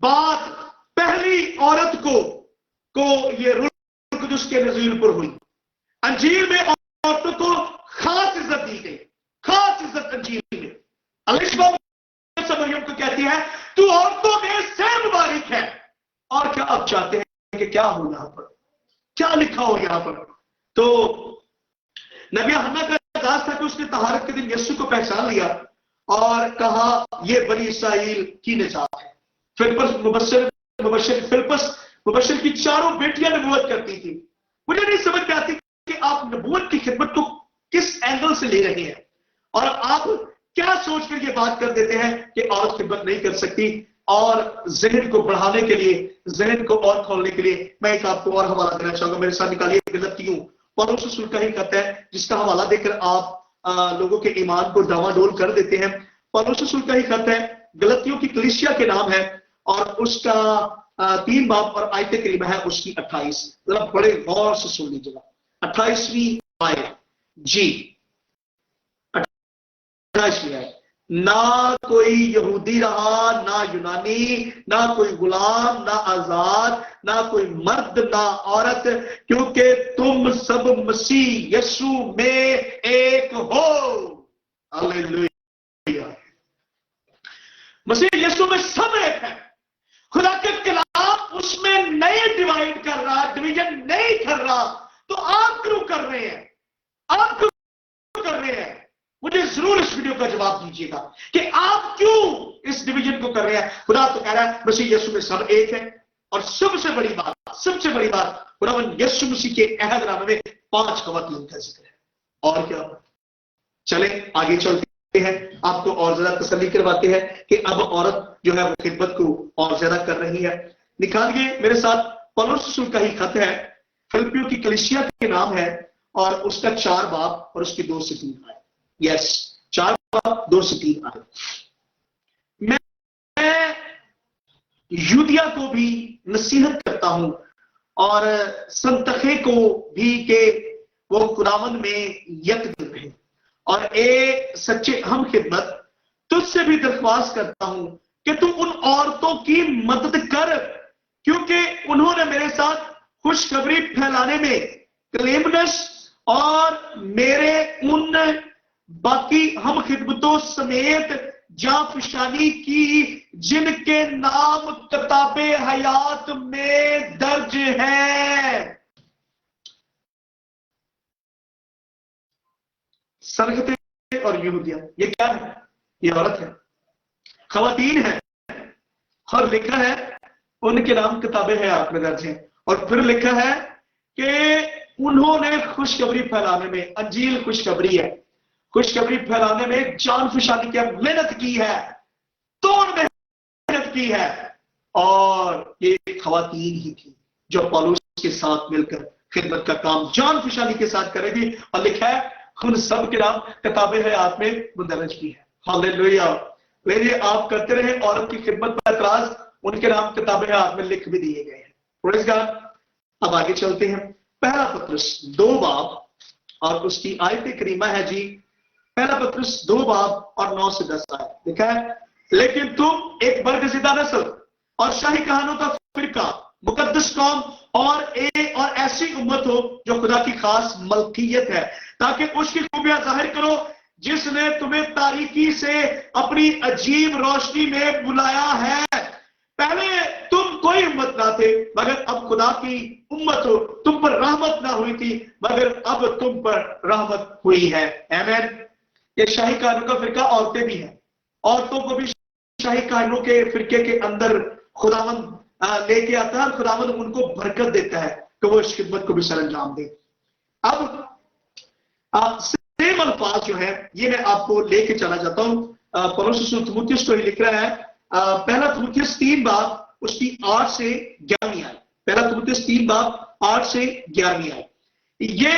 बात पहली औरत को ये रूह कुदुस के नज़ीर पर हुई। अंजील में औरतों को खास इज्जत दी गई, खास इज्जत अंजील में। अलिशबा मरियम को कहती है तू औरतों में से मुबारक है। और क्या आप चाहते हैं कि क्या हो यहां पर, क्या लिखा हो यहां पर? तो नबी हन्ना का अंदाज था कि उसने तहारत के दिन यीशु को पहचान लिया और कहा यह बनी इसराइल की निजात है। मुबश्शिर की चारों बेटियां नबूवत करती थी। मुझे नहीं समझ में आती कि आप नबूवत की खिदमत को किस एंगल से ले रहे हैं और आप क्या सोचकर ये बात कर देते हैं कि औरत खिदमत नहीं कर सकती। और जहन को बढ़ाने के लिए, जहन को और खोलने के लिए मैं एक आपको और हवाला देना चाहूंगा। मेरे साथ निकालिए गलतियों, पौलुस रसूल का ही कहता है, जिसका हवाला देकर आप लोगों के ईमान को डावाडोल कर देते हैं। पौलुस रसूल का ही कहता है, गलतियों की कलीसिया के नाम है और उसका 3 बाब और आयत करीमा है उसकी 28। जरा बड़े गौर से सुन लीजिएगा, 28वीं आयत जी, 28वीं आयत। ना कोई यहूदी रहा, ना यूनानी, ना कोई गुलाम, ना आजाद, ना कोई मर्द, ना औरत, क्योंकि तुम सब मसीह यीशु में एक हो। हालेलुया। मसीह यीशु में सब एक है। खुदा के खिलाफ उसमें नहीं डिवाइड कर रहा, डिवीजन नहीं कर रहा। तो आप क्यों कर रहे हैं? आप क्यों कर रहे हैं? मुझे जरूर इस वीडियो का जवाब दीजिएगा कि आप क्यों इस डिवीजन को कर रहे हैं। खुदा तो कह रहा है मसीह यीशु में सब एक है। और सबसे बड़ी बात खुदावंद यीशु मसीह के अहदनामे में 5 ख़वातीन का जिक्र है। और क्या? चले आगे चलते हैं, आपको और ज्यादा तसल्ली करवाते हैं कि अब औरत जो है वो खिदमत को और ज्यादा कर रही है। निकालिए मेरे साथ पौलुस रसूल का ही खत है, फिलिपियों की कलीसिया के नाम है और उसका 4 बाब और उसकी 2 से 3 आयत। यस, 4 बाब 2 से 3 आयत। मैं यूदिया को भी नसीहत करता हूं और संतखे को भी के वो खुदावंद में यत्न रहे, और ए सच्चे हम खिदमत तुझसे भी दरख्वास्त करता हूं कि तू उन औरतों की मदद कर, क्योंकि उन्होंने मेरे साथ खुशखबरी फैलाने में क्लेमनस और मेरे उन बाकी हम खिदमतों समेत जाफशानी की जिनके नाम किताबे हयात में दर्ज है। सरगते और यहूदिया, ये क्या है? ये औरत है, खवातीन है, और लिखा है उनके नाम किताबे हयात में दर्ज है। और फिर लिखा है कि उन्होंने खुशखबरी फैलाने में, अंजील खुशखबरी है, खुशखबरी फैलाने में जान फशानी की मेहनत की है, तोड़ मेहनत की है, और ये खवातीन ही थी जो पौलुस के साथ मिलकर खिदमत का काम जान फशानी के साथ करेगी। और लिखा है उन सब के नाम किताबे हयात में मुंदरज की है। हालेलुया। मेरे आप करते रहे औरत की खिदमत पर एतराज, उनके नाम किताबे हयात में लिख भी दिए गए हैं। Praise God. अब आगे चलते हैं। पहला पत्रस 2 बाब और उसकी आयत करीमा है जी, पहला पत्रस 2 बाब और 9 से 10 आयत। लिखा है, लेकिन तुम एक बरगज़िदा नस्ल और शाही कहानों का फिरका, मुकद्दस कौम और ऐसी उम्मत हो जो खुदा की खास मलकियत है, ताकि उसकी खूबियां जाहिर करो जिसने तुम्हें तारीकी से अपनी अजीब रोशनी में बुलाया है। पहले तुम कोई उम्मत ना थे, मगर अब खुदा की उम्मत हो। तुम पर रहमत ना हुई थी, मगर अब तुम पर रहमत हुई है। आमीन। ये शाही कानून का फिरका औरतें भी हैं, औरतों को भी शाही कानून के फिरके के अंदर खुदावंद लेके आता है, खुदावंद उनको बरकत देता है कि वो इस खिदमत को भी सरंजाम दे। अब सेम अल्फाज जो है ये मैं आपको लेके चला जाता हूं। पौलुस तीमुथियुस को लिख रहा है, पहला तीमुथियुस 3 बाब उसकी 8 से 11वीं आयत। पहला तीमुथियुस 3 बाब 8 से 11वीं आयत। ये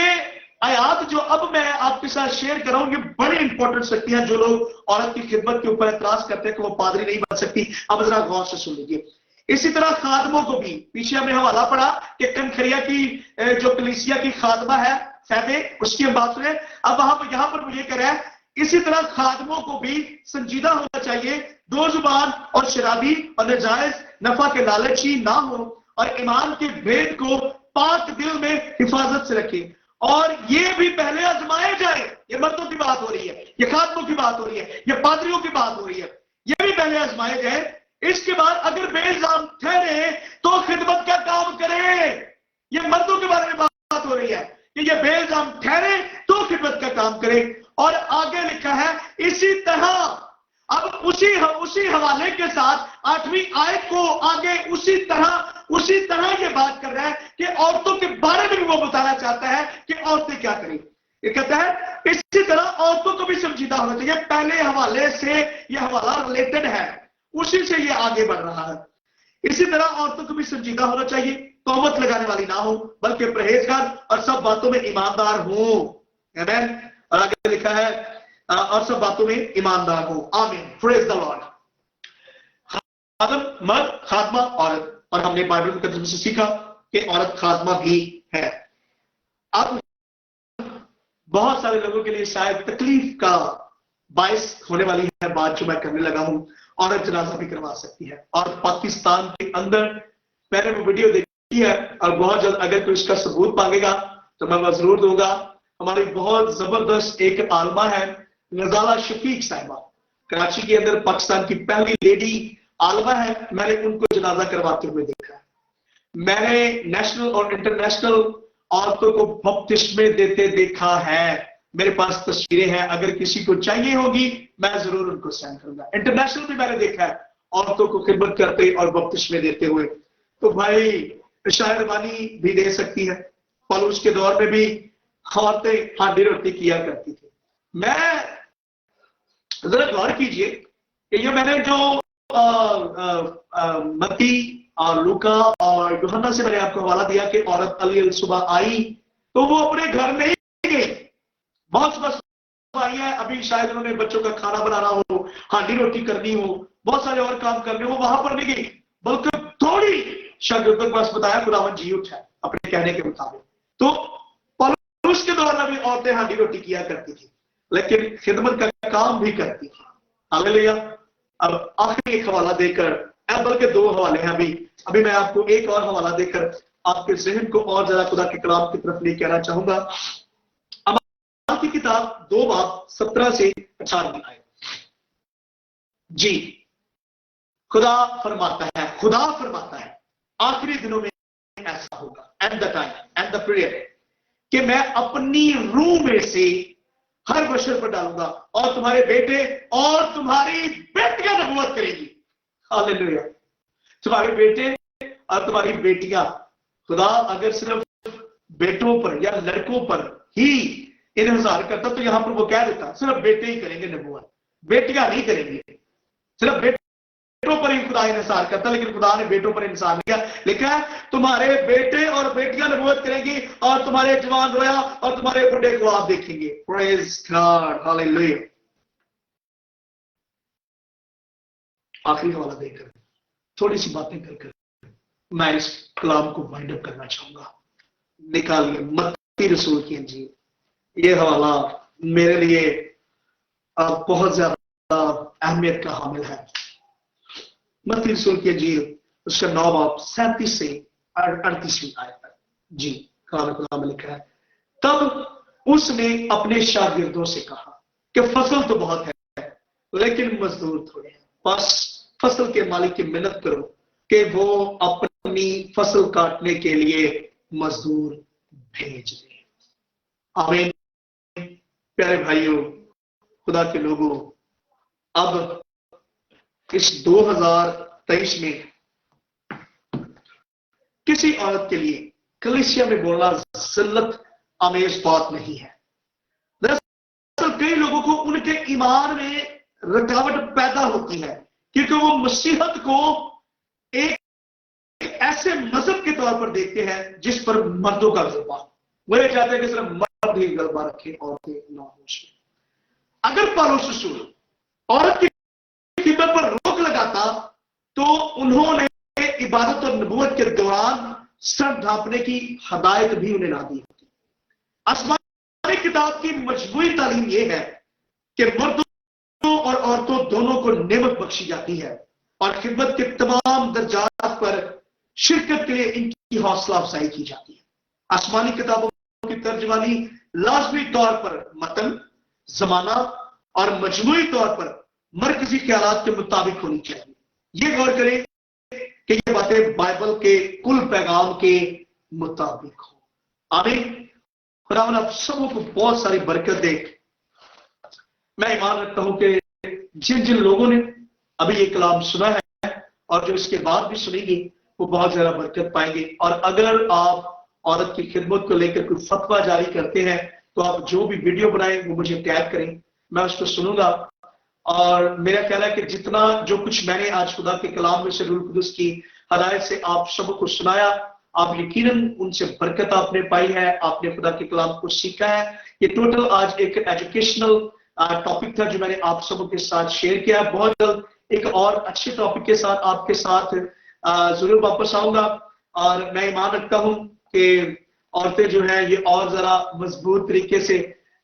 आयात जो अब मैं आपके साथ शेयर कर रहा हूं, ये बड़े इंपॉर्टेंट सकती हैं। जो लोग औरत की खिदमत के ऊपर एतराज करते हैं कि वो पादरी नहीं बन सकती, अब जरा गौर से सुन लीजिए। इसी तरह खादमों को भी, पीछे हमने हवाला पढ़ा कि कनखरिया की जो कलीसिया की खादमा है फैबे, उसकी हम बात सुने। अब हम यहां पर मुझे कह रहा है, इसी तरह खादमों को भी संजीदा होना चाहिए, दो जुबान और शराबी और नजायज नफा के लालची ना हो, और ईमान के भेद को पाक दिल में हिफाजत से रखें, और ये भी पहले आजमाए जाए। ये मर्दों की बात हो रही है, ये खादमों की बात हो रही है, ये पादरियों की बात हो रही है। ये भी पहले आजमाए जाए, इसके बाद अगर बेइल्जाम ठहरे तो खिदमत का काम करें। ये मर्दों के बारे में बात हो रही है कि ये बेइल्जाम ठहरे तो खिदमत का काम करें। और आगे लिखा है इसी तरह, अब उसी हवाले के साथ 8वीं आयत को आगे उसी तरह ये बात कर रहा है कि औरतों के बारे में भी वो बताना चाहता है कि औरतें क्या करें। ये कहता है इसी तरह औरतों को भी संजीदा होना चाहिए। पहले हवाले से ये हवाला रिलेटेड है, उसी से ये आगे बढ़ रहा है। इसी तरह औरतों को भी संजीदा होना चाहिए, तोहमत लगाने वाली ना हो, बल्कि परहेजगार और सब बातों में ईमानदार हो। आमीन। और आगे लिखा है और सब बातों में ईमानदार हो। आमीन। Praise the Lord. खादम मर्द, खादमा औरत, और हमने बाइबल मुकद्दस में से सीखा कि औरत खादमा भी है। अब बहुत सारे लोगों के लिए शायद तकलीफ का बायस होने वाली है बात जो मैं करने लगा हूं। औरत जनाजा भी करवा सकती है, और पाकिस्तान के अंदर मैंने वो वीडियो देखी है, और बहुत जल्द अगर कोई इसका सबूत मांगेगा तो मैं जरूर दूंगा। हमारी बहुत जबरदस्त एक आलमा है नजाला शफीक साहिबा, कराची के अंदर पाकिस्तान की पहली लेडी आलमा है। मैंने उनको जनाजा करवाते हुए देखा है। मैंने नेशनल और इंटरनेशनल औरतों को बपतिस्मे देते देखा है। मेरे पास तस्वीरें हैं, अगर किसी को चाहिए होगी मैं जरूर उनको सेंड करूंगा। इंटरनेशनल भी मैंने देखा है औरतों को खिदमत करते और बपतिस्मे देते हुए। तो भाई शायरबानी भी दे सकती है। पौलुस के दौर में भी औरतें हांडी रोटी किया करती थी। मैं जरा गौर कीजिए कि ये मैंने जो मत्ती और लूका और यूहन्ना से मैंने आपको हवाला दिया कि औरत अल सुबह आई तो वो अपने घर नहीं गई, बहुत सुबह आई है, अभी शायद उन्होंने बच्चों का खाना बनाना हो, हांडी रोटी करनी हो, बहुत सारे और काम करने हो, वहां पर नहीं गई, बल्कि थोड़ी शागिर्दों के पास बताया खुदावन जी उठा अपने कहने के मुताबिक। तो पौलुस के दौरान भी औरतें हांडी रोटी किया करती थी, लेकिन खिदमत का काम भी करती थी। हालेलुया। अब आखिरी एक हवाला देकर, बल्कि दो हवाले हैं, अभी मैं आपको एक और हवाला देकर आपके जहन को और ज्यादा खुदा के कलाम की तरफ लेकर आना चाहूंगा। अमाल की किताब 2 बाब 17 से 18 आए। जी, खुदा फरमाता है आखिरी दिनों में ऐसा होगा, and the time and the period, कि मैं अपनी रूह में से हर बशर पर डालूंगा और तुम्हारे बेटे और तुम्हारी बेटियां नबूवत करेंगी। हालेलुया। तुम्हारे बेटे और तुम्हारी बेटियां, खुदा अगर सिर्फ बेटों पर या लड़कों पर ही इन्हिसार करता तो यहां पर वो कह देता सिर्फ बेटे ही करेंगे नबूवत, बेटियां नहीं करेंगी। सिर्फ बेटों पर ही खुदा इन्हिसार करता, लेकिन खुदा ने बेटों पर इन्हिसार नहीं किया। लिखा है तुम्हारे बेटे और बेटियां नबूवत करेंगी और तुम्हारे जवान रोया और तुम्हारे बुढ़े ख्वाब देखेंगे। Praise God, hallelujah. आखिरी हवाला देकर थोड़ी सी बातें कर मैं इस कलाम को वाइंड अप करना चाहूंगा। निकालिए मत्ती रसूल की इंजील, ये हवाला मेरे लिए बहुत ज्यादा अहमियत का हामिल है। मत्ती रसूल की इंजील उसका 9 बाब 37 से 38वीं आयत तक। जी, कलाम में लिखा है, तब उसने अपने शागिर्दों से कहा कि फसल तो बहुत है लेकिन मजदूर थोड़े हैं, बस फसल के मालिक की मिन्नत करो कि वो अपनी फसल काटने के लिए मजदूर भेज दे। आमीन। प्यारे भाइयों, खुदा के लोगों, अब इस 2023 में किसी औरत के लिए कलीसिया में बोलना जिल्लत आमेज बात नहीं है। दरअसल कई लोगों को उनके ईमान में रुकावट पैदा होती है क्योंकि वो मसीहत को एक ऐसे मजहब के तौर पर देखते हैं जिस पर मर्दों का गलबा, वो ये चाहते हैं कि सिर्फ मर्द ही गलबा रखे, औरतें ना हो। अगर पौलुस रसूल औरत की खिदमत पर रोक लगाता तो उन्होंने इबादत और नबूवत के दौरान सर ढांपने की हदायत भी उन्हें ना दी होती। आसमानी किताब की मजबूरी तालीम यह है कि मर्दों और औरतों दोनों को नेमत बख्शी जाती है और खिदमत के तमाम दर्जात पर शिरकत के लिए इनकी हौसला अफजाई की जाती है। आसमानी किताबों की तर्जमानी लाजमी तौर पर मतन, जमाना और मजमूई तौर पर मरकजी ख्यालात के मुताबिक होनी चाहिए। ये गौर करें कि ये बातें बाइबल के कुल पैगाम के मुताबिक हो। आमीन। खुदावंद आप सबों को बहुत सारी बरकत दे। मैं ईमान रखता हूं कि जिन जिन लोगों ने अभी ये कलाम सुना है और जो इसके बाद भी सुनेंगे वो बहुत ज्यादा बरकत पाएंगे। और अगर आप औरत की खिदमत को लेकर कोई फतवा जारी करते हैं तो आप जो भी वीडियो बनाएं वो मुझे टैग करें, मैं उसको सुनूंगा। और मेरा ख्याल है कि जितना जो कुछ मैंने आज खुदा के कलाम में से रूह कुदस की हदायत से आप सबको सुनाया, आप यकीनन उनसे बरकत आपने पाई है, आपने खुदा के कलाम को सीखा है। ये टोटल आज एक एजुकेशनल टॉपिक था जो मैंने आप सबों के साथ शेयर किया। बहुत जल्द एक और अच्छे टॉपिक के साथ आपके साथ जरूर वापस आऊंगा। और मैं ईमान रखता हूं कि औरतें जो है ये और जरा मजबूत तरीके से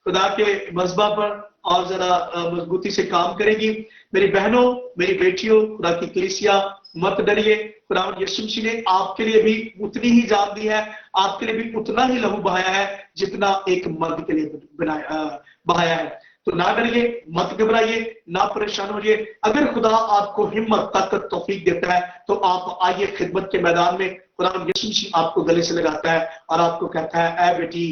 खुदा के मजबा पर और जरा मजबूती से काम करेंगी। मेरी बहनों, मेरी बेटियों, खुदा की कलीसिया, मत डरिए। खुदावंद यीशु मसीह ने आपके लिए भी उतनी ही जान दी है, आपके लिए भी उतना ही लहू बहाया है जितना एक मर्द के लिए बहाया है। तो ना डरिए, मत घबराइए, ना परेशान होइए। अगर खुदा आपको हिम्मत, ताकत, तौफीक देता है तो आप आइए खिदमत के मैदान में। खुदावंद यीशु मसीह आपको गले से लगाता है और आपको कहता है, ऐ बेटी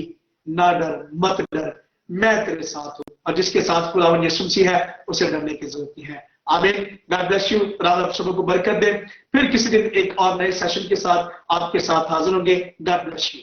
ना डर, मत डर, मैं तेरे साथ हूं। और जिसके साथ खुदावंद यीशु मसीह है उसे डरने की जरूरत नहीं है। आमीन। God bless you. खुदा आप सबको बरकत दे। फिर किसी दिन एक और नए सेशन के साथ आपके साथ हाजिर होंगे। God bless you.